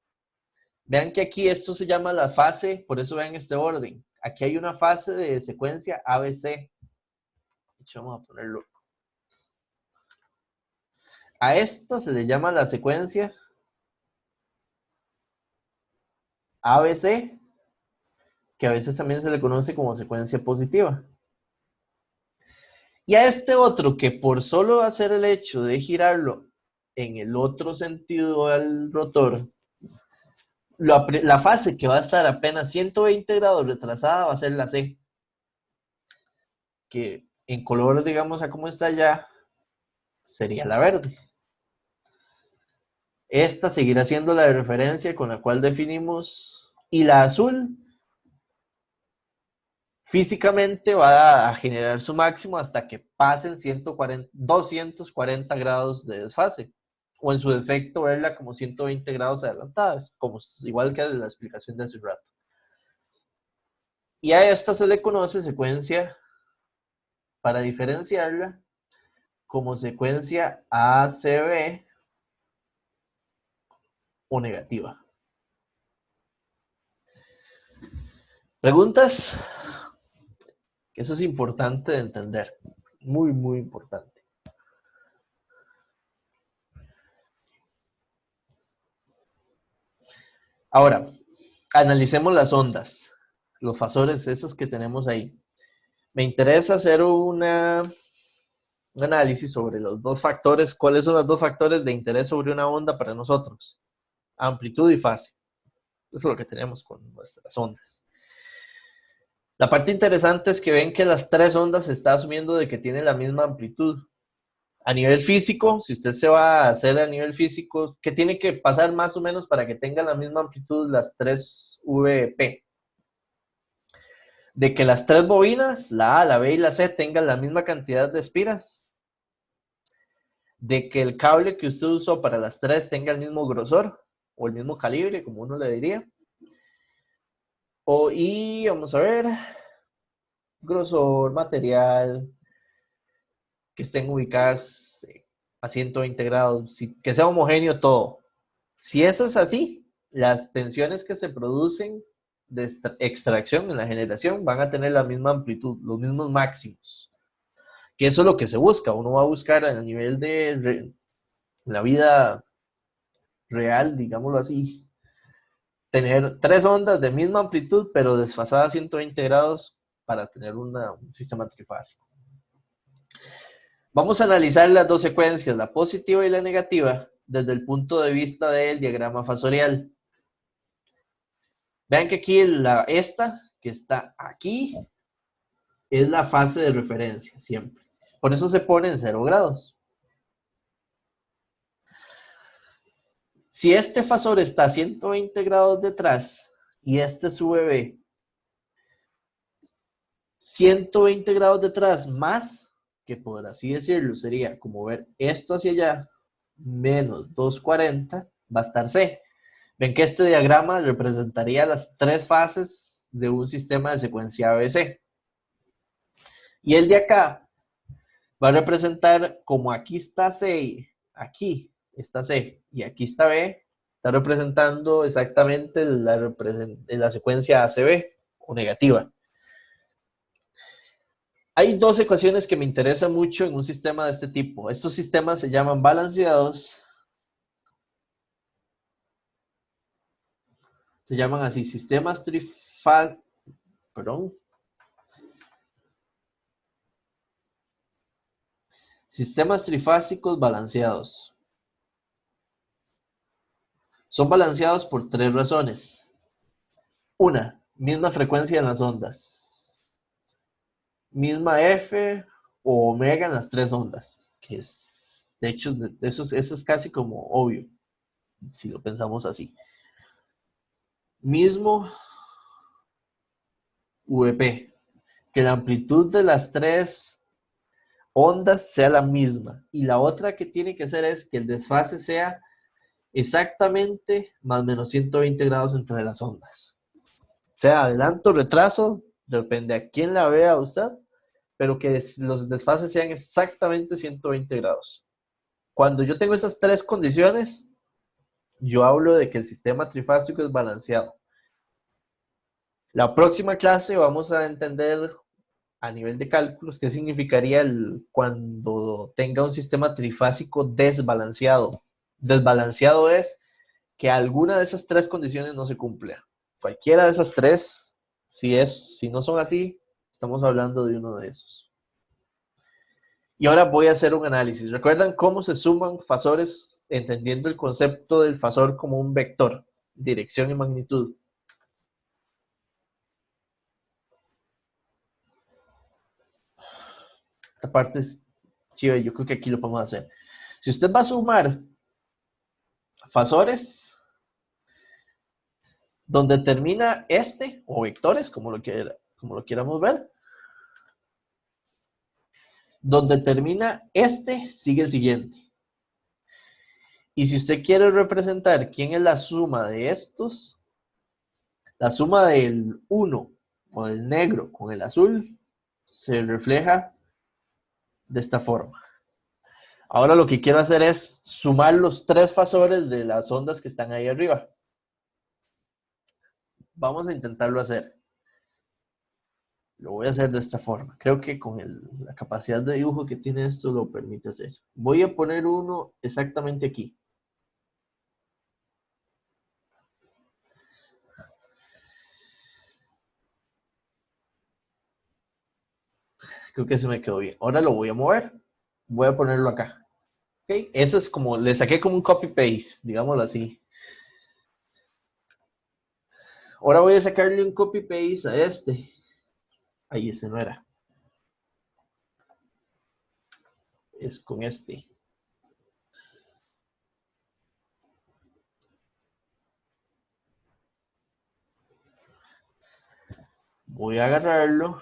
Speaker 2: Vean que aquí esto se llama la fase, por eso vean este orden. Aquí hay una fase de secuencia ABC. Vamos a ponerlo. A esta se le llama la secuencia ABC, que a veces también se le conoce como secuencia positiva. Y a este otro, que por solo hacer el hecho de girarlo en el otro sentido al rotor, la fase que va a estar apenas 120 grados retrasada va a ser la C, que en color, digamos, a como está ya, sería la verde. Esta seguirá siendo la de referencia con la cual definimos, y la azul físicamente va a generar su máximo hasta que pasen 240 grados de desfase, o en su defecto verla como 120 grados adelantadas, como igual que la explicación de hace rato. Y a esta se le conoce secuencia, para diferenciarla, como secuencia ACB o negativa. ¿Preguntas? Eso es importante de entender, muy, muy importante. Ahora, analicemos las ondas, los fasores, esos que tenemos ahí. Me interesa hacer un análisis sobre los dos factores. ¿Cuáles son los dos factores de interés sobre una onda para nosotros? Amplitud y fase. Eso es lo que tenemos con nuestras ondas. La parte interesante es que ven que las tres ondas se está asumiendo de que tienen la misma amplitud. A nivel físico, si usted se va a hacer a nivel físico, ¿qué tiene que pasar más o menos para que tengan la misma amplitud las tres VP? De que las tres bobinas, la A, la B y la C, tengan la misma cantidad de espiras. De que el cable que usted usó para las tres tenga el mismo grosor o el mismo calibre, como uno le diría. Y vamos a ver, grosor, material, que estén ubicadas a 120 grados, que sea homogéneo todo. Si eso es así, las tensiones que se producen de extracción en la generación van a tener la misma amplitud, los mismos máximos. Que eso es lo que se busca. Uno va a buscar a nivel de la vida real, digámoslo así, tener tres ondas de misma amplitud, pero desfasadas 120 grados para tener un sistema trifásico. Vamos a analizar las dos secuencias, la positiva y la negativa, desde el punto de vista del diagrama fasorial. Vean que aquí esta, que está aquí, es la fase de referencia, siempre. Por eso se pone en 0 grados. Si este fasor está a 120 grados detrás, y este es su VB, 120 grados detrás más, que por así decirlo sería como ver esto hacia allá, menos 240, va a estar C. Ven que este diagrama representaría las tres fases de un sistema de secuencia ABC. Y el de acá va a representar, como aquí está C, aquí está C y aquí está B, está representando exactamente la secuencia ACB o negativa. Hay dos ecuaciones que me interesan mucho en un sistema de este tipo. Estos sistemas se llaman balanceados. Se llaman así, sistemas trifásicos balanceados. Son balanceados por tres razones. Una, misma frecuencia en las ondas. Misma F o omega en las tres ondas. Que es, de hecho, eso es casi como obvio, si lo pensamos así. Mismo VP, que la amplitud de las tres ondas sea la misma. Y la otra que tiene que ser es que el desfase sea exactamente más o menos 120 grados entre las ondas. O sea, adelanto, retraso, depende a quién la vea usted, pero que los desfases sean exactamente 120 grados. Cuando yo tengo esas tres condiciones, yo hablo de que el sistema trifásico es balanceado. La próxima clase vamos a entender a nivel de cálculos, ¿qué significaría cuando tenga un sistema trifásico desbalanceado? Desbalanceado es que alguna de esas tres condiciones no se cumple. Cualquiera de esas tres, si no son así, estamos hablando de uno de esos. Y ahora voy a hacer un análisis. ¿Recuerdan cómo se suman fasores entendiendo el concepto del fasor como un vector, dirección y magnitud? Esta parte es chiva, yo creo que aquí lo podemos hacer. Si usted va a sumar fasores, donde termina o vectores, como lo queramos ver, donde termina sigue el siguiente. Y si usted quiere representar quién es la suma de estos, la suma del 1 o del negro con el azul se refleja de esta forma. Ahora lo que quiero hacer es sumar los tres fasores de las ondas que están ahí arriba. Vamos a intentarlo hacer. Lo voy a hacer de esta forma. Creo que con la capacidad de dibujo que tiene esto lo permite hacer. Voy a poner uno exactamente aquí. Creo que se me quedó bien. Ahora lo voy a mover. Voy a ponerlo acá. ¿Okay? Eso es como, le saqué como un copy-paste, digámoslo así. Ahora voy a sacarle un copy-paste a este. Ahí ese no era. Es con este. Voy a agarrarlo.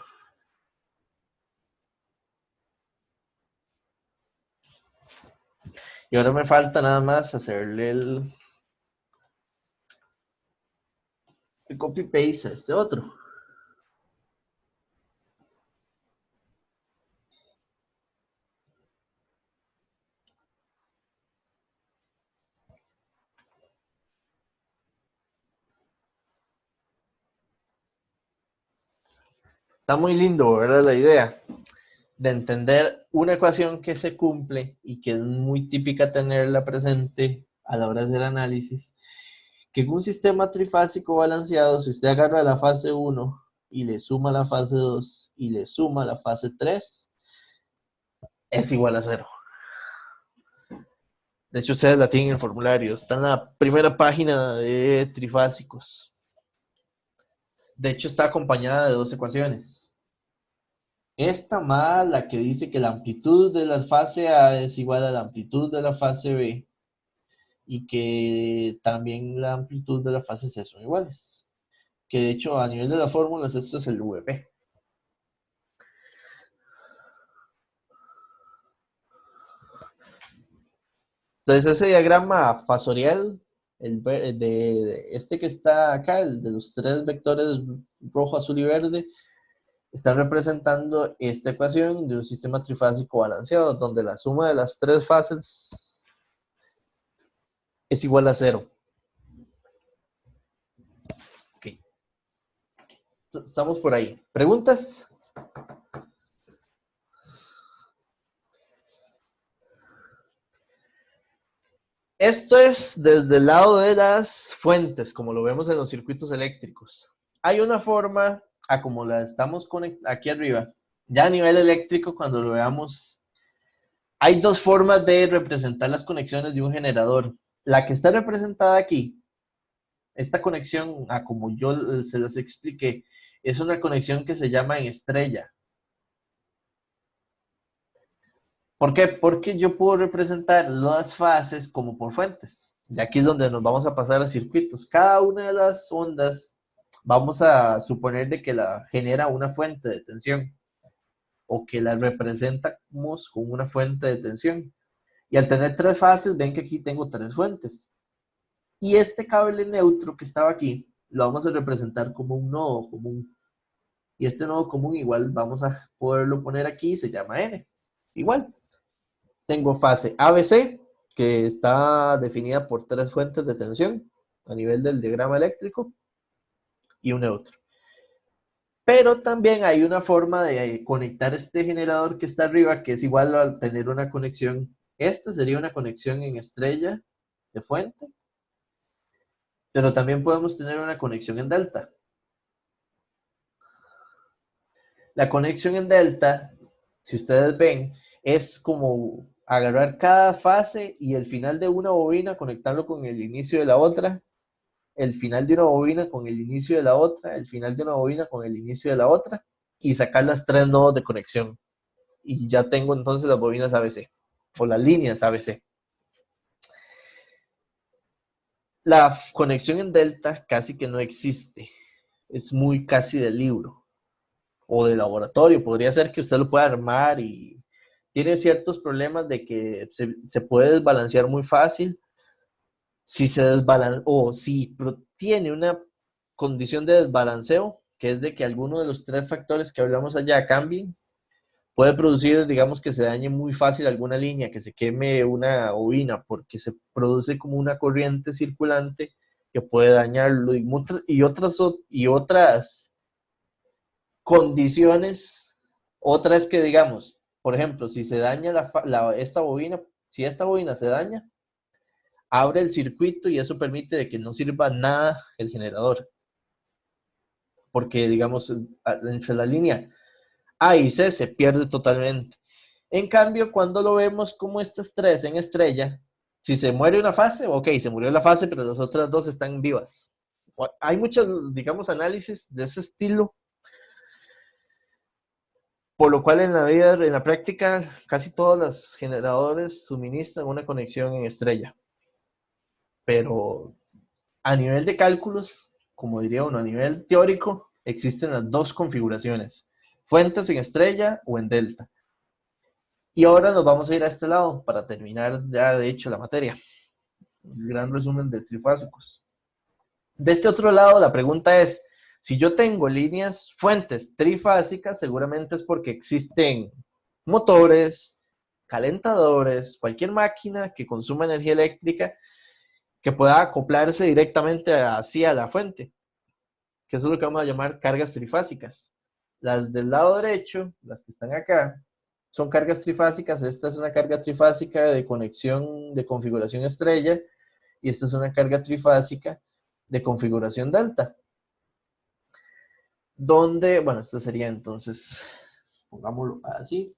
Speaker 2: Y ahora me falta nada más hacerle el copy-paste a este otro. Está muy lindo, ¿verdad? La idea de entender una ecuación que se cumple y que es muy típica tenerla presente a la hora de hacer análisis, que en un sistema trifásico balanceado, si usted agarra la fase 1 y le suma la fase 2 y le suma la fase 3, es igual a 0. De hecho, ustedes la tienen en el formulario, está en la primera página de trifásicos. De hecho, está acompañada de dos ecuaciones. Esta más la que dice que la amplitud de la fase A es igual a la amplitud de la fase B y que también la amplitud de la fase C son iguales. Que de hecho a nivel de las fórmulas esto es el VP. Entonces ese diagrama fasorial, de este que está acá, el de los tres vectores rojo, azul y verde, está representando esta ecuación de un sistema trifásico balanceado, donde la suma de las tres fases es igual a 0. Okay. Estamos por ahí. ¿Preguntas? Esto es desde el lado de las fuentes, como lo vemos en los circuitos eléctricos. Hay una forma, como la estamos aquí arriba, ya a nivel eléctrico, cuando lo veamos, hay dos formas de representar las conexiones de un generador. La que está representada aquí, esta conexión, como yo se las expliqué, es una conexión que se llama en estrella. ¿Por qué? Porque yo puedo representar las fases como por fuentes. Y aquí es donde nos vamos a pasar a circuitos. Cada una de las ondas vamos a suponer de que la genera una fuente de tensión o que la representamos con una fuente de tensión. Y al tener tres fases, ven que aquí tengo tres fuentes. Y este cable neutro que estaba aquí, lo vamos a representar como un nodo común. Y este nodo común igual vamos a poderlo poner aquí, se llama N. Igual. Tengo fase ABC, que está definida por tres fuentes de tensión a nivel del diagrama eléctrico y un neutro. Pero también hay una forma de conectar este generador que está arriba, que es igual al tener una conexión. Esta sería una conexión en estrella de fuente, pero también podemos tener una conexión en delta. La conexión en delta, si ustedes ven, es como agarrar cada fase y el final de una bobina, conectarlo con el inicio de la otra, el final de una bobina con el inicio de la otra, el final de una bobina con el inicio de la otra, y sacar las tres nodos de conexión. Y ya tengo entonces las bobinas ABC, o las líneas ABC. La conexión en delta casi que no existe, es muy casi de libro o de laboratorio. Podría ser que usted lo pueda armar y tiene ciertos problemas de que se puede desbalancear muy fácil. Si se desbalancea o si tiene una condición de desbalanceo, que es de que alguno de los tres factores que hablamos allá cambien, puede producir, digamos, que se dañe muy fácil alguna línea, que se queme una bobina, porque se produce como una corriente circulante que puede dañarlo y otras condiciones. Otra es que, digamos, por ejemplo, si se daña esta bobina, si esta bobina se daña, abre el circuito y eso permite de que no sirva nada el generador, porque, digamos, entre la línea A y C se pierde totalmente. En cambio, cuando lo vemos como estas tres en estrella, si se muere una fase, ok, se murió la fase, pero las otras dos están vivas. Hay muchos, digamos, análisis de ese estilo, por lo cual en la práctica, casi todos los generadores suministran una conexión en estrella. Pero a nivel de cálculos, como diría uno, a nivel teórico, existen las dos configuraciones, fuentes en estrella o en delta. Y ahora nos vamos a ir a este lado para terminar ya de hecho la materia. Un gran resumen de trifásicos. De este otro lado, la pregunta es, si yo tengo líneas, fuentes trifásicas, seguramente es porque existen motores, calentadores, cualquier máquina que consuma energía eléctrica que pueda acoplarse directamente hacia la fuente, que eso es lo que vamos a llamar cargas trifásicas. Las del lado derecho, las que están acá, son cargas trifásicas. Esta es una carga trifásica de conexión de configuración estrella y esta es una carga trifásica de configuración delta. Donde, bueno, esto sería entonces, pongámoslo así,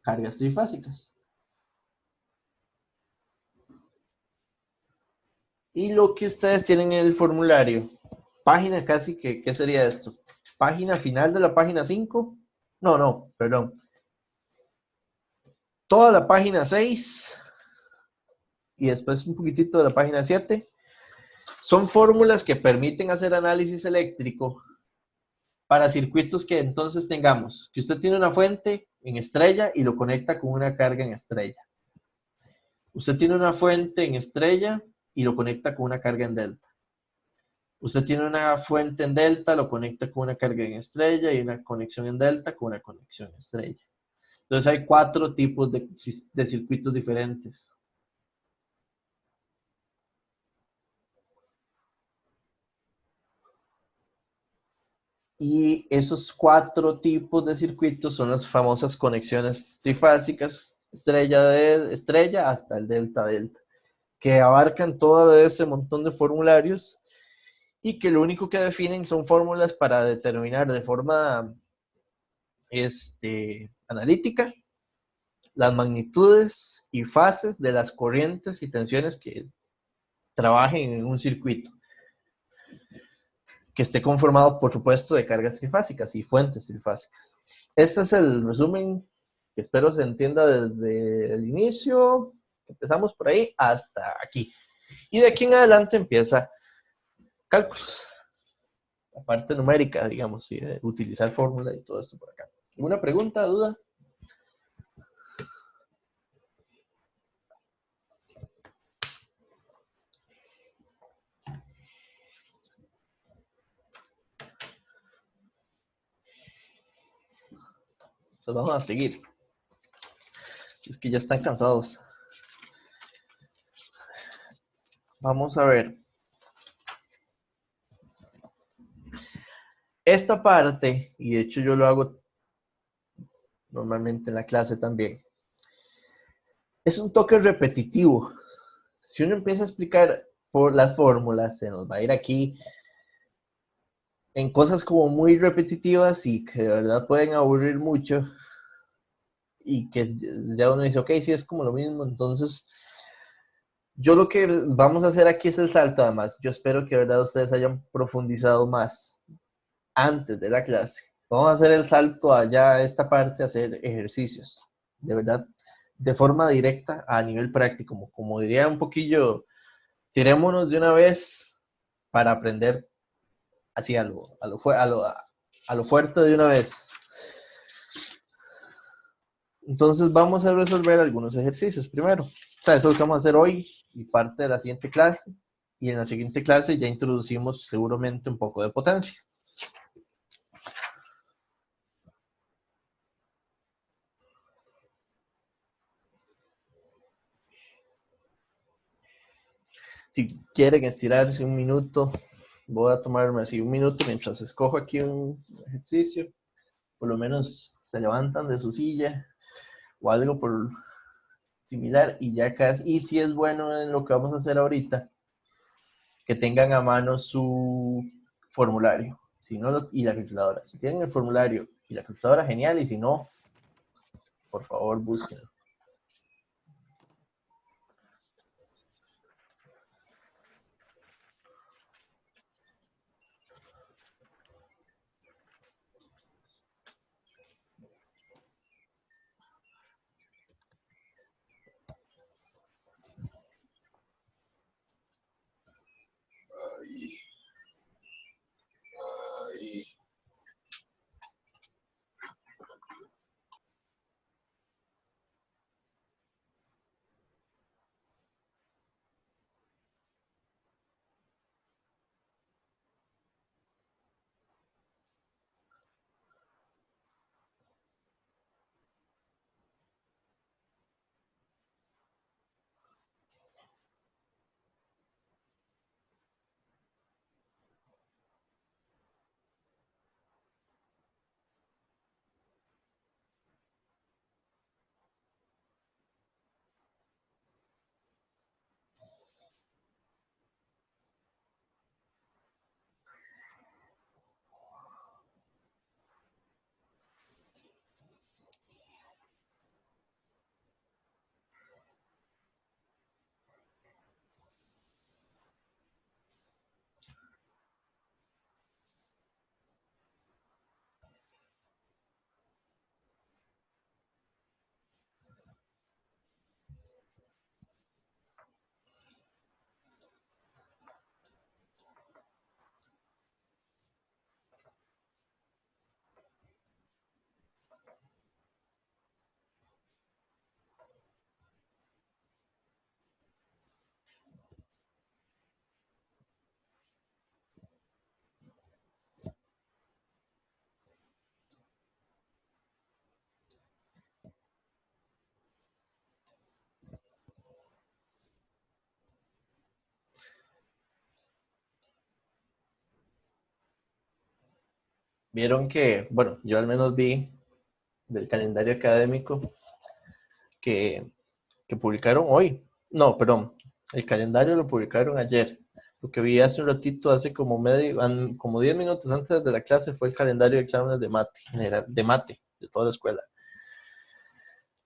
Speaker 2: cargas trifásicas. Y lo que ustedes tienen en el formulario, página casi que, ¿qué sería esto? Página final de la página 5. No, perdón. Toda la página 6 y después un poquitito de la página 7 son fórmulas que permiten hacer análisis eléctrico para circuitos que entonces tengamos, que usted tiene una fuente en estrella y lo conecta con una carga en estrella. Usted tiene una fuente en estrella y lo conecta con una carga en delta. Usted tiene una fuente en delta, lo conecta con una carga en estrella y una conexión en delta con una conexión en estrella. Entonces hay 4 tipos de circuitos diferentes. Y esos 4 tipos de circuitos son las famosas conexiones trifásicas, estrella de estrella hasta el delta delta, que abarcan todo ese montón de formularios y que lo único que definen son fórmulas para determinar de forma analítica las magnitudes y fases de las corrientes y tensiones que trabajen en un circuito, que esté conformado, por supuesto, de cargas trifásicas y fuentes trifásicas. Este es el resumen que espero se entienda desde el inicio. Empezamos por ahí hasta aquí. Y de aquí en adelante empieza cálculos. La parte numérica, digamos, y de utilizar fórmula y todo esto por acá. ¿Alguna pregunta, duda? Pues vamos a seguir. Es que ya están cansados. Vamos a ver. Esta parte, y de hecho yo lo hago normalmente en la clase también, es un toque repetitivo. Si uno empieza a explicar por las fórmulas, se nos va a ir aquí en cosas como muy repetitivas y que de verdad pueden aburrir mucho y que ya uno dice, ok, sí, es como lo mismo. Entonces, yo lo que vamos a hacer aquí es el salto, además. Yo espero que de verdad ustedes hayan profundizado más antes de la clase. Vamos a hacer el salto allá a esta parte, a hacer ejercicios, de verdad, de forma directa a nivel práctico, como diría un poquillo, tirémonos de una vez para aprender así algo, a lo fuerte de una vez. Entonces vamos a resolver algunos ejercicios primero. O sea, eso es lo que vamos a hacer hoy y parte de la siguiente clase. Y en la siguiente clase ya introducimos seguramente un poco de potencia. Si quieren estirarse un minuto, voy a tomarme así un minuto mientras escojo aquí un ejercicio. Por lo menos se levantan de su silla o algo por similar y ya casi. Y si es bueno en lo que vamos a hacer ahorita, que tengan a mano su formulario. Si no, y la calculadora. Si tienen el formulario y la calculadora, genial. Y si no, por favor, búsquenlo. Vieron que, bueno, yo al menos vi del calendario académico que, que publicaron hoy. No, perdón, el calendario lo publicaron ayer. Lo que vi hace un ratito, hace como como 10 minutos antes de la clase, fue el calendario de exámenes de mate, general, de toda la escuela.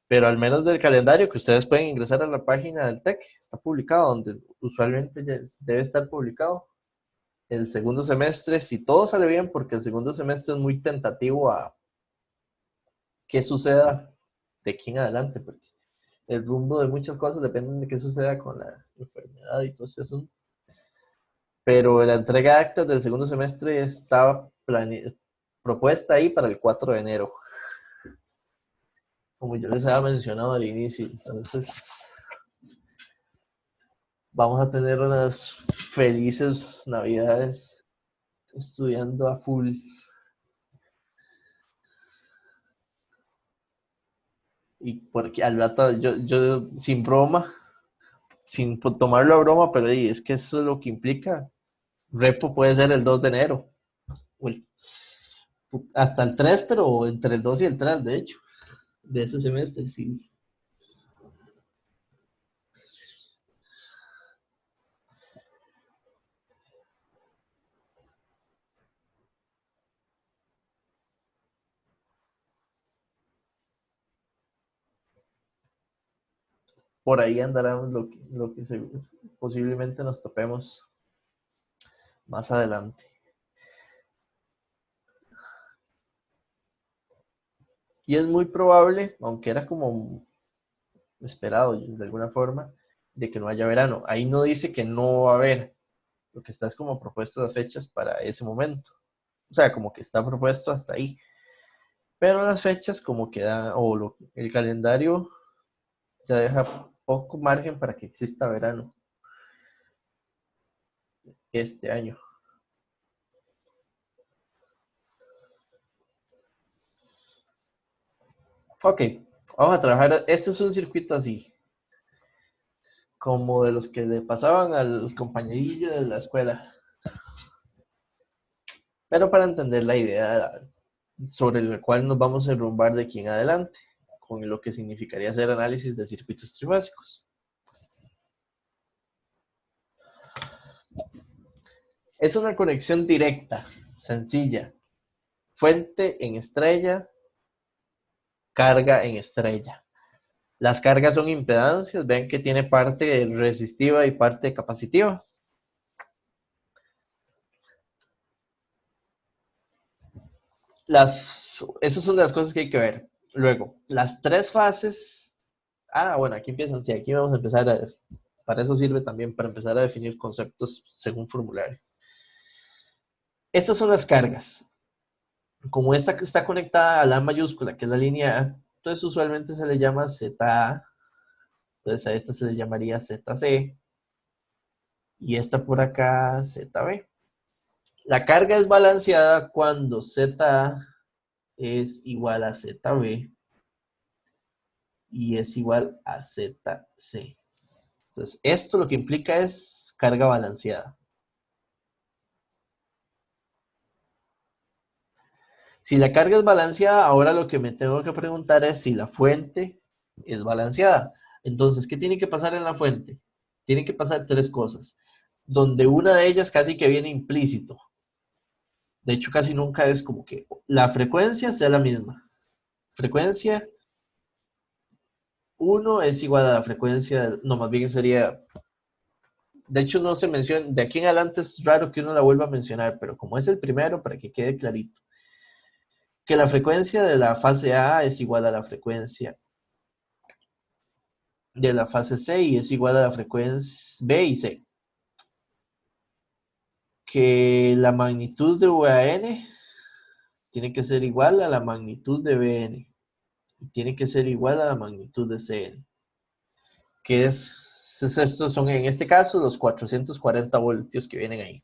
Speaker 2: Pero al menos del calendario que ustedes pueden ingresar a la página del TEC, está publicado, donde usualmente ya debe estar publicado. El segundo semestre, si todo sale bien, porque el segundo semestre es muy tentativo a qué suceda de aquí en adelante, porque el rumbo de muchas cosas depende de qué suceda con la enfermedad y todo ese asunto. Pero la entrega de actas del segundo semestre estaba propuesta ahí para el 4 de enero, como yo les había mencionado al inicio. Entonces, vamos a tener unas felices navidades estudiando a full. Y porque al rato, yo sin broma, sin tomarlo a broma, pero es que eso es lo que implica. Repo puede ser el 2 de enero. Uy. hasta el 3, pero entre el 2 y el 3, de hecho, de ese semestre, sí. Por ahí andará posiblemente nos topemos más adelante. Y es muy probable, aunque era como esperado de alguna forma, de que no haya verano. Ahí no dice que no va a haber, lo que está es como propuesto las fechas para ese momento. O sea, como que está propuesto hasta ahí. Pero las fechas como que da, el calendario ya deja poco margen para que exista verano este año. Ok, vamos a trabajar. Este es un circuito así, como de los que le pasaban a los compañerillos de la escuela. Pero para entender la idea sobre la cual nos vamos a derrumbar de aquí en adelante, con lo que significaría hacer análisis de circuitos trifásicos. Es una conexión directa, sencilla. Fuente en estrella, carga en estrella. Las cargas son impedancias, ven que tiene parte resistiva y parte capacitiva. Esas son las cosas que hay que ver. Luego, las tres fases. Bueno, aquí empiezan. Sí, aquí vamos a empezar para eso sirve también, para empezar a definir conceptos según formulario. Estas son las cargas. Como esta que está conectada a la mayúscula, que es la línea A, entonces usualmente se le llama ZA. Entonces a esta se le llamaría ZC. Y esta por acá, ZB. La carga es balanceada cuando ZA es igual a ZB y es igual a ZC. Entonces, esto lo que implica es carga balanceada. Si la carga es balanceada, ahora lo que me tengo que preguntar es si la fuente es balanceada. Entonces, ¿qué tiene que pasar en la fuente? Tienen que pasar tres cosas, donde una de ellas casi que viene implícito. De hecho, casi nunca es como que la frecuencia sea la misma. Frecuencia 1 es igual a la frecuencia, no, más bien sería, de hecho no se menciona, de aquí en adelante es raro que uno la vuelva a mencionar, pero como es el primero, para que quede clarito, que la frecuencia de la fase A es igual a la frecuencia de la fase C y es igual a la frecuencia B y C. Que la magnitud de VAN tiene que ser igual a la magnitud de BN y tiene que ser igual a la magnitud de CN. Que estos son en este caso los 440 voltios que vienen ahí.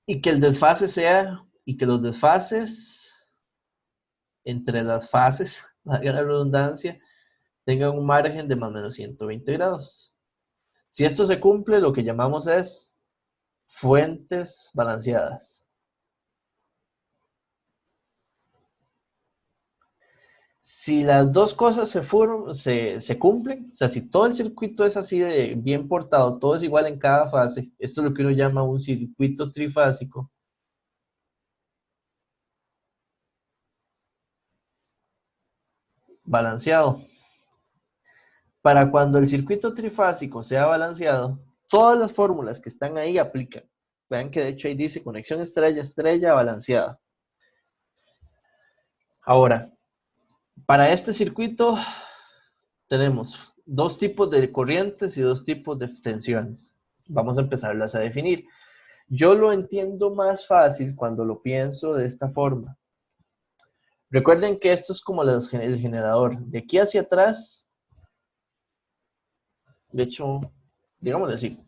Speaker 2: Y que el desfase sea, y que los desfases entre las fases, valga la redundancia, tengan un margen de más o menos 120 grados. Si esto se cumple, lo que llamamos es fuentes balanceadas. Si las dos cosas se cumplen, o sea, si todo el circuito es así de bien portado, todo es igual en cada fase, esto es lo que uno llama un circuito trifásico. Balanceado. Para cuando el circuito trifásico sea balanceado, todas las fórmulas que están ahí aplican. Vean que de hecho ahí dice conexión estrella-estrella balanceada. Ahora, para este circuito tenemos dos tipos de corrientes y dos tipos de tensiones. Vamos a empezarlas a definir. Yo lo entiendo más fácil cuando lo pienso de esta forma. Recuerden que esto es como el generador. De aquí hacia atrás, de hecho, digámoslo así,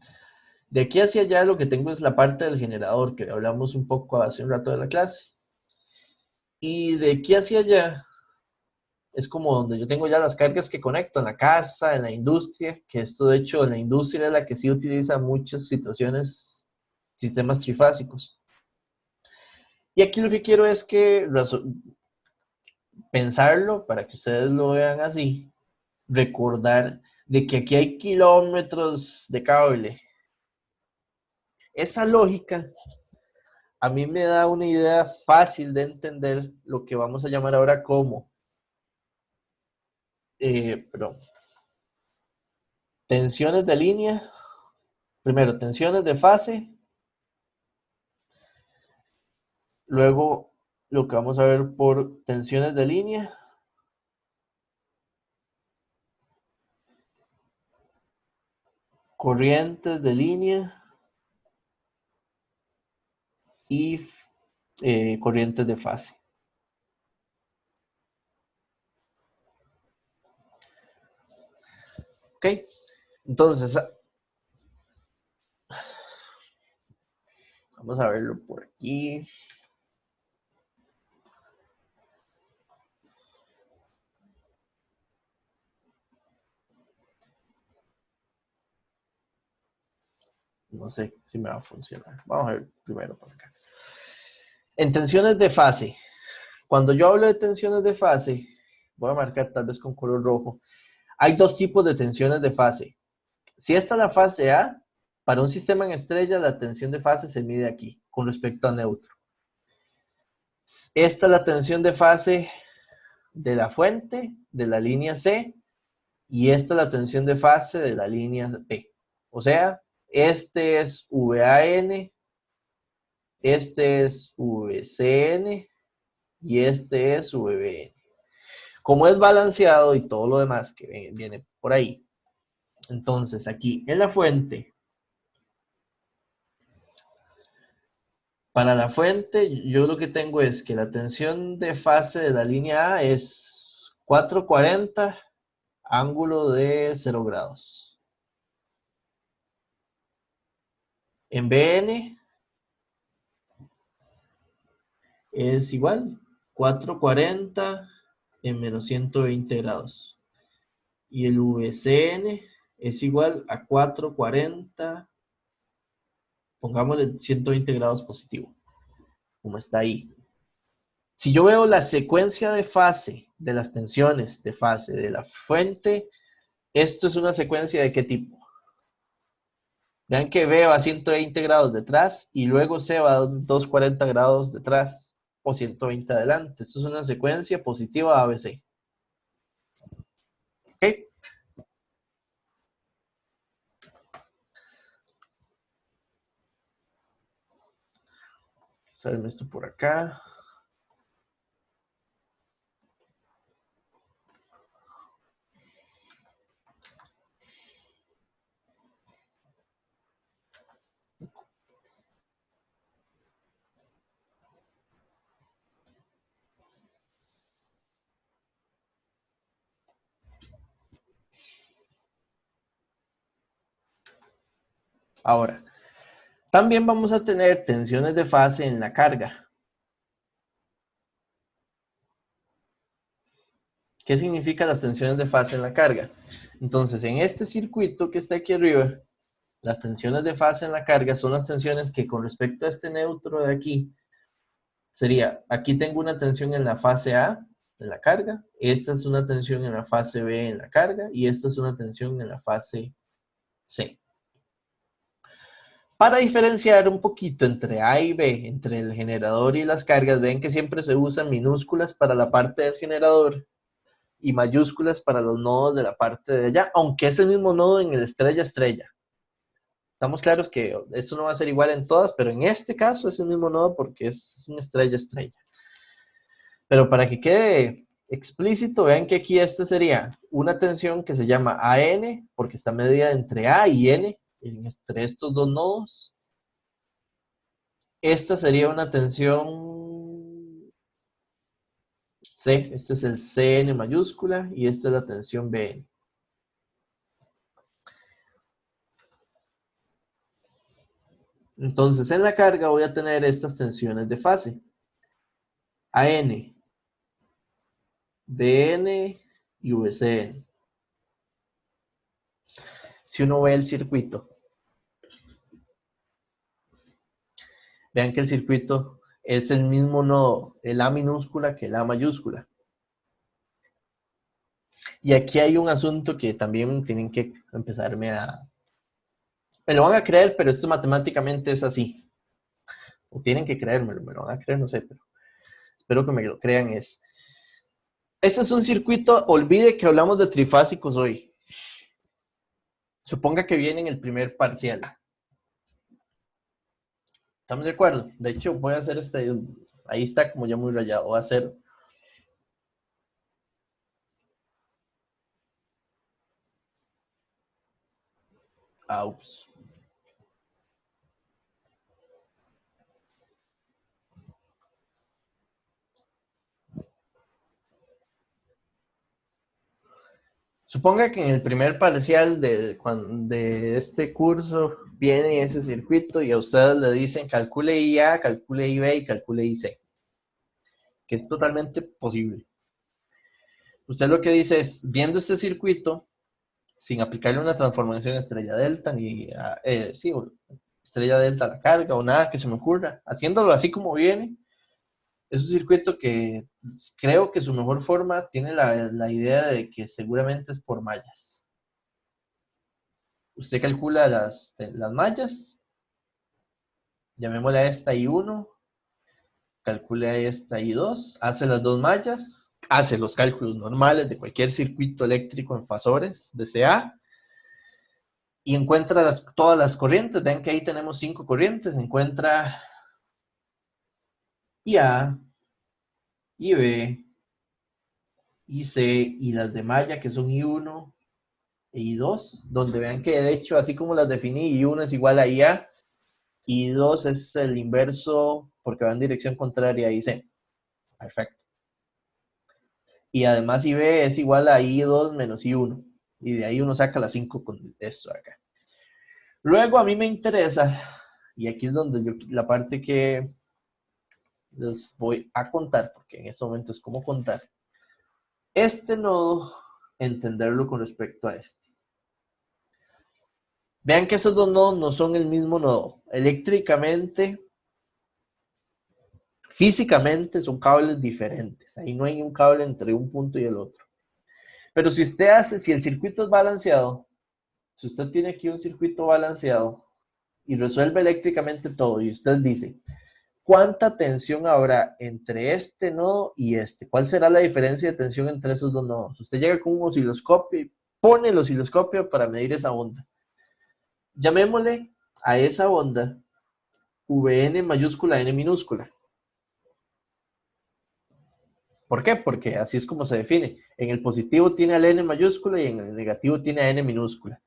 Speaker 2: de aquí hacia allá lo que tengo es la parte del generador, que hablamos un poco hace un rato de la clase. Y de aquí hacia allá es como donde yo tengo ya las cargas que conecto en la casa, en la industria, que esto de hecho en la industria es la que sí utiliza muchas situaciones, sistemas trifásicos. Y aquí lo que quiero es que pensarlo para que ustedes lo vean así, recordar de que aquí hay kilómetros de cable. Esa lógica a mí me da una idea fácil de entender lo que vamos a llamar ahora como tensiones de línea. Primero, tensiones de fase. Luego, lo que vamos a ver por tensiones de línea. Corrientes de línea. Y corrientes de fase. Ok, entonces vamos a verlo por aquí. No sé si me va a funcionar. Vamos a ver primero por acá. En tensiones de fase. Cuando yo hablo de tensiones de fase, voy a marcar tal vez con color rojo. Hay dos tipos de tensiones de fase. Si esta es la fase A, para un sistema en estrella, la tensión de fase se mide aquí, con respecto a neutro. Esta es la tensión de fase de la fuente, de la línea C, y esta es la tensión de fase de la línea P. O sea, este es VAN, este es VCN, y este es VBN. Como es balanceado y todo lo demás que viene por ahí, entonces aquí en la fuente, para la fuente yo lo que tengo es que la tensión de fase de la línea A es 440, ángulo de 0 grados. En BN es igual, 440 en menos 120 grados. Y el VCN es igual a 440, pongámosle 120 grados positivo, como está ahí. Si yo veo la secuencia de fase de las tensiones de fase de la fuente, esto es una secuencia de qué tipo. Vean que B va a 120 grados detrás y luego C va a 240 grados detrás o 120 adelante. Esto es una secuencia positiva ABC. ¿Ok? Vamos a ver esto por acá. Ahora, también vamos a tener tensiones de fase en la carga. ¿Qué significan las tensiones de fase en la carga? Entonces, en este circuito que está aquí arriba, las tensiones de fase en la carga son las tensiones que con respecto a este neutro de aquí, sería, aquí tengo una tensión en la fase A de la carga, esta es una tensión en la fase B en la carga, y esta es una tensión en la fase C. Para diferenciar un poquito entre A y B, entre el generador y las cargas, ven que siempre se usan minúsculas para la parte del generador y mayúsculas para los nodos de la parte de allá, aunque es el mismo nodo en el estrella-estrella. Estamos claros que esto no va a ser igual en todas, pero en este caso es el mismo nodo porque es una estrella-estrella. Pero para que quede explícito, vean que aquí esta sería una tensión que se llama AN, porque está medida entre A y N, entre estos dos nodos. Esta sería una tensión C, este es el CN mayúscula, y esta es la tensión BN. Entonces, en la carga voy a tener estas tensiones de fase. AN, BN y VCN. Si uno ve el circuito, vean que el circuito es el mismo nodo, el A minúscula que el A mayúscula. Y aquí hay un asunto que también tienen que empezarme a... Me lo van a creer, pero esto matemáticamente es así. O tienen que creérmelo, me lo van a creer, no sé, pero espero que me lo crean. Este es un circuito, olvide que hablamos de trifásicos hoy. Suponga que viene en el primer parcial. ¿Estamos de acuerdo? De hecho, voy a hacer ahí está como ya muy rayado. Voy a hacer... Ups. Suponga que en el primer parcial de este curso viene ese circuito y a ustedes le dicen calcule IA, calcule IB y calcule IC, que es totalmente posible. Usted lo que dice es, viendo este circuito, sin aplicarle una transformación estrella delta, sí, estrella delta a la carga o nada que se me ocurra, haciéndolo así como viene, es un circuito que creo que su mejor forma tiene la idea de que seguramente es por mallas. Usted calcula las mallas, llamémosle a esta I1, calcula a esta I2, hace las dos mallas, hace los cálculos normales de cualquier circuito eléctrico en fasores de CA y encuentra todas las corrientes. Ven que ahí tenemos 5 corrientes, encuentra IA, IB, IC y las de malla que son I1 e I2, donde vean que de hecho así como las definí, I1 es igual a IA, I2 es el inverso porque va en dirección contraria a IC. Perfecto. Y además IB es igual a I2 menos I1. Y de ahí uno saca las 5 con esto acá. Luego a mí me interesa, y aquí es donde la parte que les voy a contar, porque en este momento es como contar, este nodo, entenderlo con respecto a este. Vean que esos dos nodos no son el mismo nodo. Eléctricamente, físicamente son cables diferentes. Ahí no hay un cable entre un punto y el otro. Pero si el circuito es balanceado, si usted tiene aquí un circuito balanceado y resuelve eléctricamente todo, y usted dice, ¿cuánta tensión habrá entre este nodo y este? ¿Cuál será la diferencia de tensión entre esos dos nodos? Usted llega con un osciloscopio y pone el osciloscopio para medir esa onda. Llamémosle a esa onda Vn mayúscula N minúscula. ¿Por qué? Porque así es como se define. En el positivo tiene al N mayúscula y en el negativo tiene a N minúscula.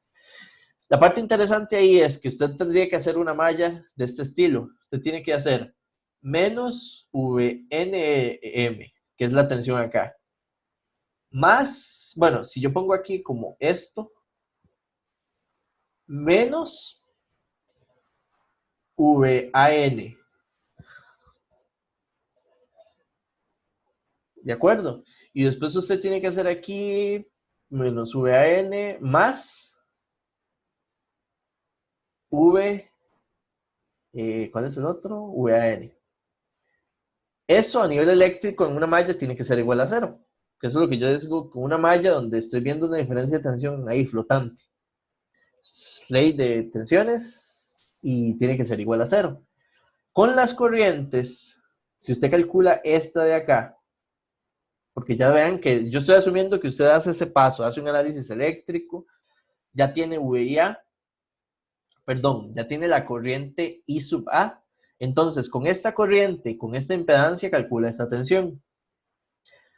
Speaker 2: La parte interesante ahí es que usted tendría que hacer una malla de este estilo. Usted tiene que hacer menos Vnm, que es la tensión acá, más, bueno, si yo pongo aquí como esto, menos VAN. ¿De acuerdo? Y después usted tiene que hacer aquí menos VAN más ¿cuál es el otro? VAN. Eso a nivel eléctrico en una malla tiene que ser igual a 0. Que eso es lo que yo digo con una malla donde estoy viendo una diferencia de tensión ahí flotante. Ley de tensiones y tiene que ser igual a 0. Con las corrientes, si usted calcula esta de acá, porque ya vean que yo estoy asumiendo que usted hace ese paso, hace un análisis eléctrico, ya tiene VIA, perdón, ya tiene la corriente I sub A, entonces con esta corriente, con esta impedancia, calcula esta tensión.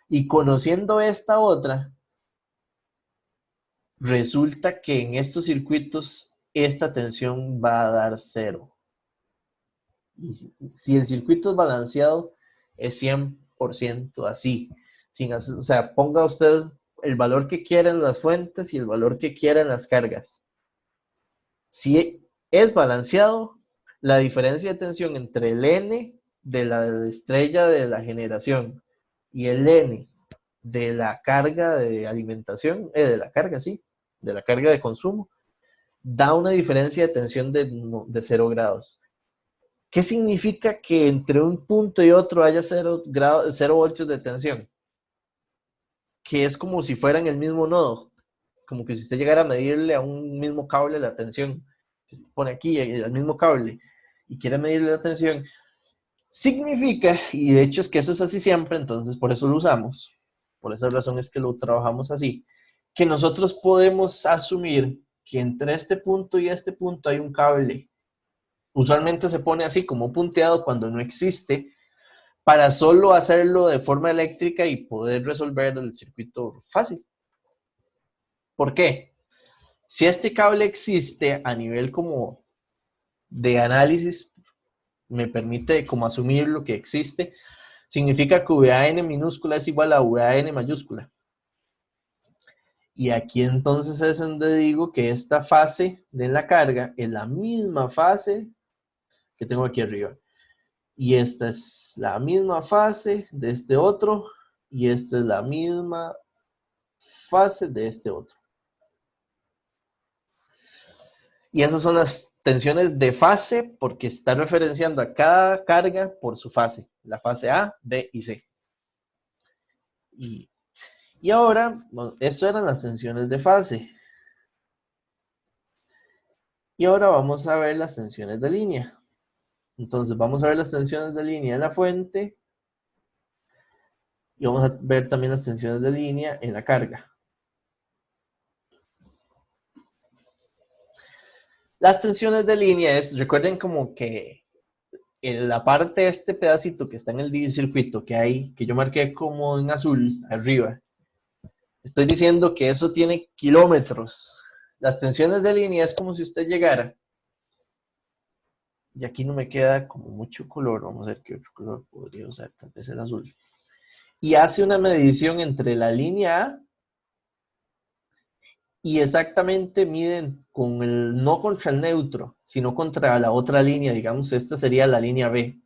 Speaker 2: Y conociendo esta otra, resulta que en estos circuitos esta tensión va a dar 0. Y si el circuito es balanceado, es 100% así. O sea, ponga usted el valor que quiera en las fuentes y el valor que quiera en las cargas. Si es balanceado, la diferencia de tensión entre el N de la estrella de la generación y el N de la carga de alimentación, de la carga de consumo, da una diferencia de tensión de 0 grados. ¿Qué significa que entre un punto y otro haya 0 voltios de tensión? Que es como si fueran el mismo nodo, como que si usted llegara a medirle a un mismo cable la tensión, se pone aquí al mismo cable y quiere medirle la tensión, significa, y de hecho es que eso es así siempre, entonces por eso lo usamos, por esa razón es que lo trabajamos así, que nosotros podemos asumir que entre este punto y este punto hay un cable. Usualmente se pone así como punteado cuando no existe, para solo hacerlo de forma eléctrica y poder resolver el circuito fácil. ¿Por qué? Si este cable existe a nivel como de análisis, me permite como asumir lo que existe, significa que VAN minúscula es igual a VAN mayúscula. Y aquí entonces es donde digo que esta fase de la carga es la misma fase que tengo aquí arriba. Y esta es la misma fase de este otro, y esta es la misma fase de este otro. Y esas son las tensiones de fase porque está referenciando a cada carga por su fase. La fase A, B y C. Y ahora, bueno, esto eran las tensiones de fase. Y ahora vamos a ver las tensiones de línea. Entonces vamos a ver las tensiones de línea en la fuente. Y vamos a ver también las tensiones de línea en la carga. Las tensiones de línea es, recuerden como que en la parte de este pedacito que está en el circuito que hay, que yo marqué como en azul arriba, estoy diciendo que eso tiene kilómetros. Las tensiones de línea es como si usted llegara, y aquí no me queda como mucho color, vamos a ver qué otro color podría usar, tal vez el azul, y hace una medición entre la línea A y exactamente miden con el, no contra el neutro, sino contra la otra línea, digamos, esta sería la línea B.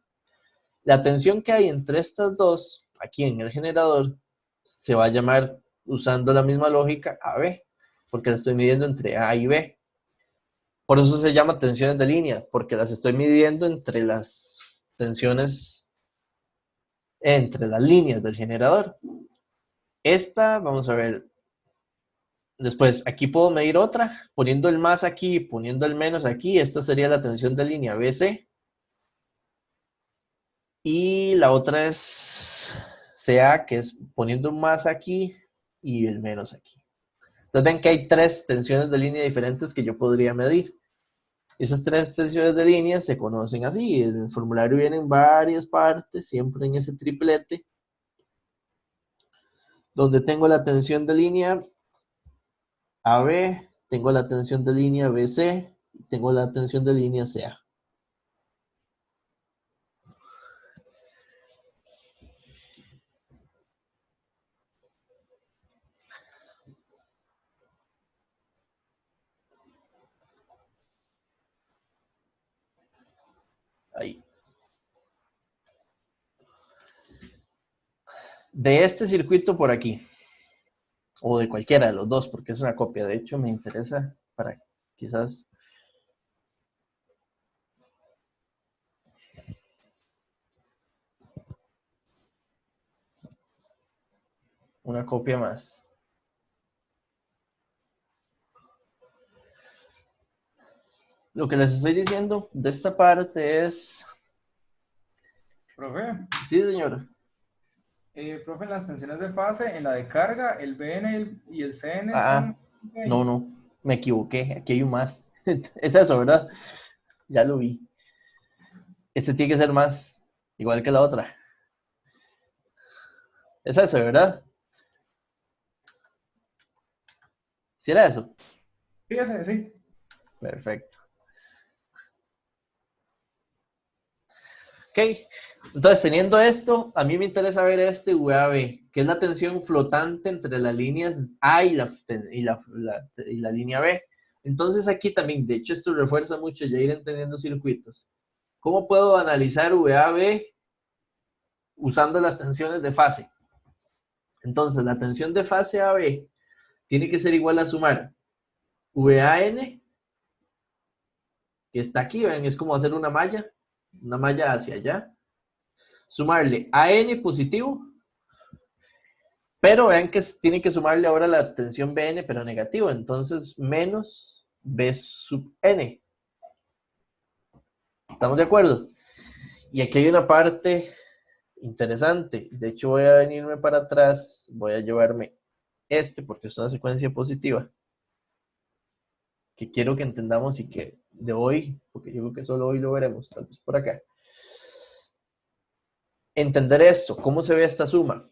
Speaker 2: La tensión que hay entre estas dos, aquí en el generador, se va a llamar, usando la misma lógica, AB, porque la estoy midiendo entre A y B. Por eso se llama tensiones de línea, porque las estoy midiendo entre las tensiones, entre las líneas del generador. Esta, vamos a ver, después, aquí puedo medir otra, poniendo el más aquí, poniendo el menos aquí, esta sería la tensión de línea BC. Y la otra es CA, que es poniendo un más aquí y el menos aquí. Entonces ven que hay 3 tensiones de línea diferentes que yo podría medir. Esas 3 tensiones de línea se conocen así. En el formulario vienen varias partes, siempre en ese triplete, donde tengo la tensión de línea AB, tengo la tensión de línea BC, y tengo la tensión de línea CA. Ahí. De este circuito por aquí, o de cualquiera de los dos, porque es una copia. De hecho, me interesa para quizás una copia más. Lo que les estoy diciendo de esta parte es...
Speaker 3: Profe,
Speaker 2: Sí, señor.
Speaker 3: profe, en las tensiones de fase, en la de carga, el BN y el CN
Speaker 2: Ah,
Speaker 3: son... ok.
Speaker 2: no, me equivoqué. Aquí hay un más. Es eso, ¿verdad? Ya lo vi. Este tiene que ser más, igual que la otra. Es eso, ¿verdad? ¿Sí era eso?
Speaker 3: Sí, ese, sí.
Speaker 2: Perfecto. Ok, entonces teniendo esto, a mí me interesa ver este VAB, que es la tensión flotante entre las líneas A y la línea B. Entonces aquí también, de hecho esto refuerza mucho ya ir entendiendo circuitos. ¿Cómo puedo analizar VAB usando las tensiones de fase? Entonces la tensión de fase AB tiene que ser igual a sumar VAN, que está aquí, ven, es como hacer una malla, una malla hacia allá, sumarle AN positivo, pero vean que tiene que sumarle ahora la tensión BN, pero negativo, entonces menos B sub N. ¿Estamos de acuerdo? Y aquí hay una parte interesante. De hecho, voy a venirme para atrás, voy a llevarme porque es una secuencia positiva, que quiero que entendamos y que de hoy, porque yo creo que solo hoy lo veremos, tal vez por acá. Entender esto, cómo se ve esta suma.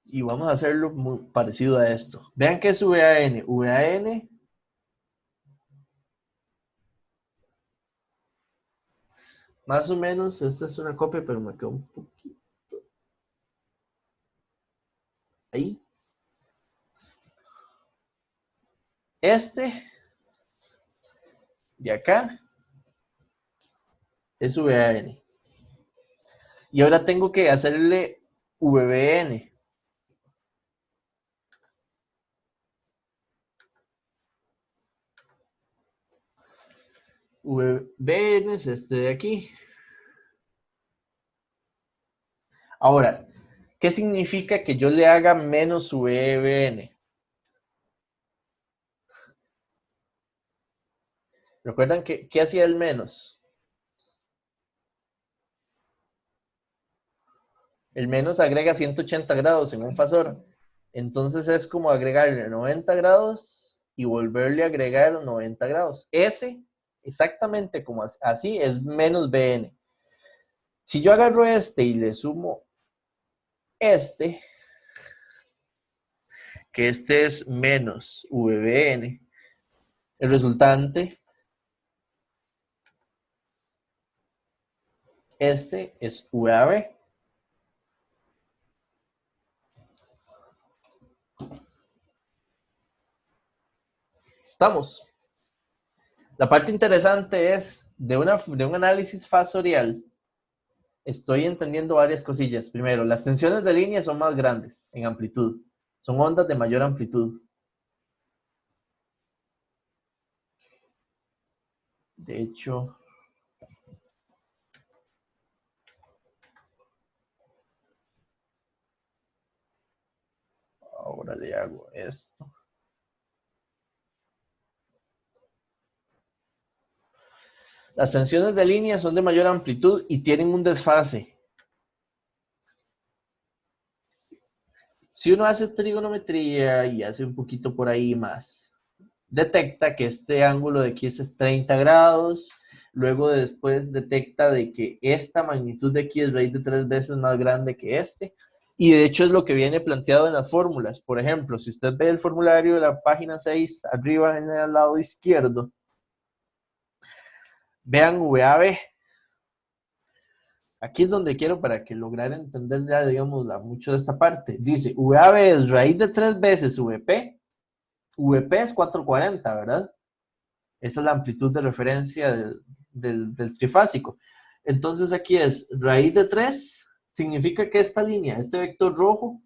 Speaker 2: Y vamos a hacerlo muy parecido a esto. Vean que es VAN. VAN más o menos, esta es una copia, pero me quedó un poquito ahí. Este de acá es VAN. Y ahora tengo que hacerle VBN. VBN es este de aquí. Ahora, ¿qué significa que yo le haga menos VBN? ¿Recuerdan qué hacía el menos? El menos agrega 180 grados en un fasor. Entonces es como agregarle 90 grados y volverle a agregar 90 grados. Ese, exactamente como así, es menos BN. Si yo agarro este y le sumo este, que este es menos VBN, el resultante, este es VAB. Estamos. La parte interesante es de un análisis fasorial. Estoy entendiendo varias cosillas. Primero, las tensiones de línea son más grandes en amplitud. Son ondas de mayor amplitud. De hecho, ahora le hago esto. Las tensiones de línea son de mayor amplitud y tienen un desfase. Si uno hace trigonometría y hace un poquito por ahí más, detecta que este ángulo de aquí es 30 grados, luego después detecta de que esta magnitud de aquí es raíz de 3 veces más grande que este, y de hecho es lo que viene planteado en las fórmulas. Por ejemplo, si usted ve el formulario de la página 6, arriba en el lado izquierdo, vean VAB. Aquí es donde quiero para que lograr entender ya, digamos, mucho de esta parte. Dice, VAB es raíz de 3 veces VP. VP es 440, ¿verdad? Esa es la amplitud de referencia del trifásico. Entonces aquí es raíz de 3, significa que esta línea, este vector rojo,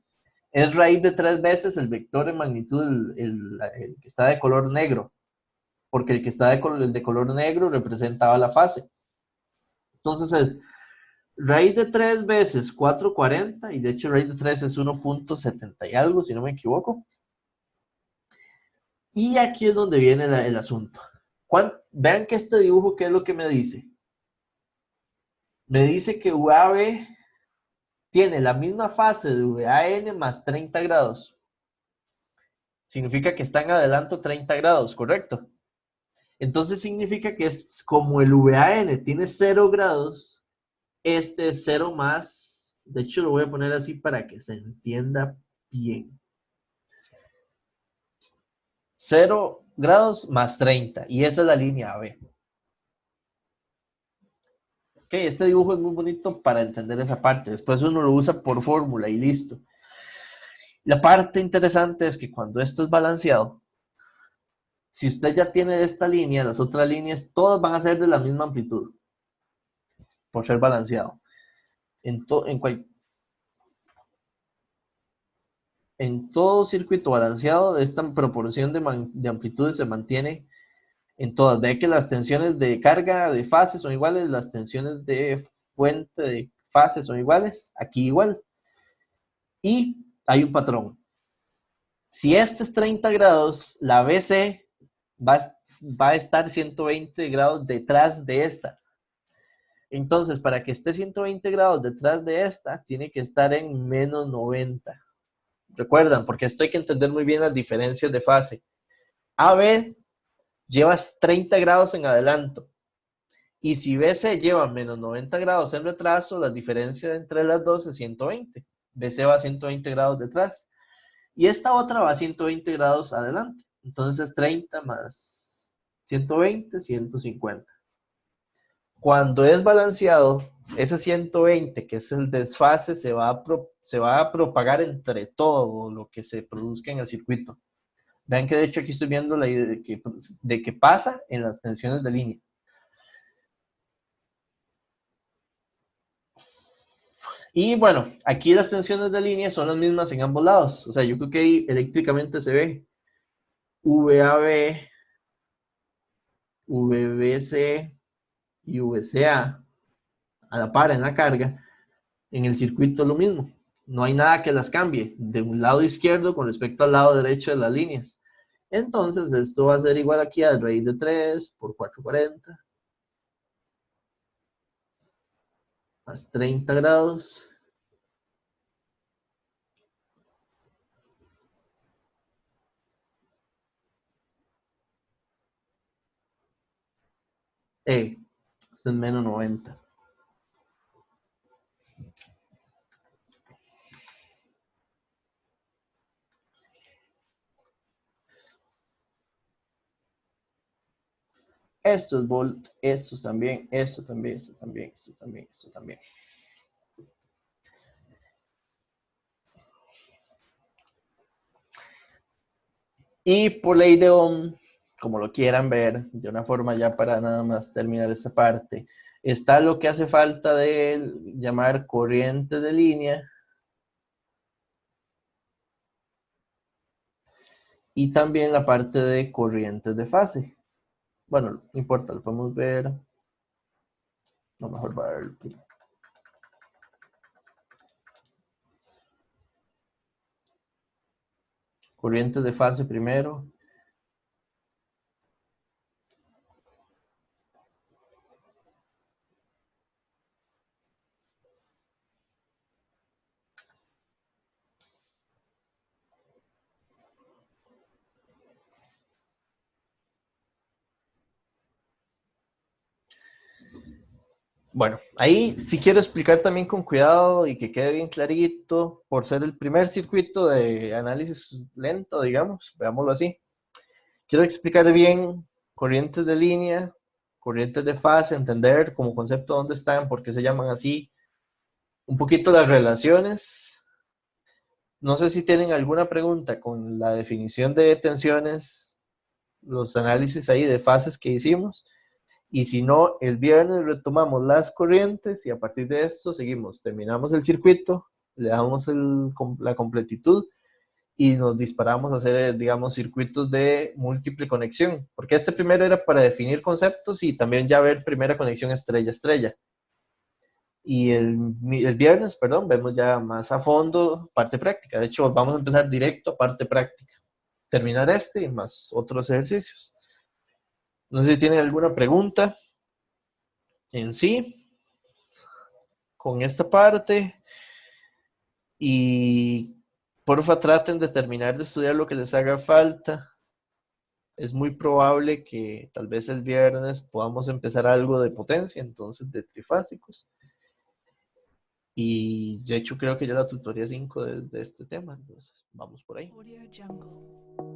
Speaker 2: es raíz de 3 veces el vector en magnitud, el que está de color negro, porque el que está de color negro representaba la fase. Entonces es raíz de 3 veces 440, y de hecho raíz de 3 es 1.70 y algo, si no me equivoco. Y aquí es donde viene el asunto. Vean que este dibujo, ¿qué es lo que me dice? Me dice que VAB tiene la misma fase de VAN más 30 grados. Significa que está en adelanto 30 grados, ¿correcto? Entonces significa que es como el VAN tiene 0 grados, este es 0 más, de hecho lo voy a poner así para que se entienda bien. 0 grados más 30, y esa es la línea AB. Ok, este dibujo es muy bonito para entender esa parte, después uno lo usa por fórmula y listo. La parte interesante es que cuando esto es balanceado, si usted ya tiene esta línea, las otras líneas, todas van a ser de la misma amplitud, por ser balanceado. En todo circuito balanceado, esta proporción de amplitudes se mantiene en todas. Ve que las tensiones de carga de fase son iguales, las tensiones de fuente de fase son iguales, aquí igual. Y hay un patrón. Si este es 30 grados, la BC va a estar 120 grados detrás de esta. Entonces, para que esté 120 grados detrás de esta, tiene que estar en menos 90. Recuerdan, porque esto hay que entender muy bien las diferencias de fase. AB llevas 30 grados en adelanto. Y si BC lleva menos 90 grados en retraso, la diferencia entre las dos es 120. BC va a 120 grados detrás. Y esta otra va a 120 grados adelante. Entonces es 30 más 120, 150. Cuando es balanceado, ese 120, que es el desfase, se va a propagar entre todo lo que se produzca en el circuito. Vean que de hecho aquí estoy viendo la idea de que pasa en las tensiones de línea. Y bueno, aquí las tensiones de línea son las mismas en ambos lados. O sea, yo creo que ahí eléctricamente se ve VAB, VBC y VCA a la par en la carga. En el circuito lo mismo. No hay nada que las cambie de un lado izquierdo con respecto al lado derecho de las líneas. Entonces, esto va a ser igual aquí a raíz de 3 por 440 más 30 grados. Esto es menos 90. Esto es volt, esto también, esto también, esto también, esto también, esto también. Y por ley de Ohm, como lo quieran ver, de una forma ya para nada más terminar esta parte, está lo que hace falta de llamar corriente de línea. Y también la parte de corrientes de fase. Bueno, no importa, lo podemos ver. No, mejor va a ver. Corrientes de fase primero. Bueno, ahí sí quiero explicar también con cuidado y que quede bien clarito, por ser el primer circuito de análisis lento, digamos, veámoslo así. Quiero explicar bien corrientes de línea, corrientes de fase, entender como concepto dónde están, por qué se llaman así, un poquito las relaciones. No sé si tienen alguna pregunta con la definición de tensiones, los análisis ahí de fases que hicimos. Y si no, el viernes retomamos las corrientes y a partir de esto seguimos, terminamos el circuito, le damos la completitud y nos disparamos a hacer, digamos, circuitos de múltiple conexión, porque este primero era para definir conceptos y también ya ver primera conexión estrella-estrella. Y el viernes, perdón, vemos ya más a fondo parte práctica. De hecho, vamos a empezar directo a parte práctica. Terminar este y más otros ejercicios. No sé si tienen alguna pregunta en sí con esta parte. Y porfa traten de terminar de estudiar lo que les haga falta. Es muy probable que tal vez el viernes podamos empezar algo de potencia, entonces de trifásicos. Y de hecho creo que ya la tutoría 5 de este tema, entonces vamos por ahí.
Speaker 1: Audio Jungle.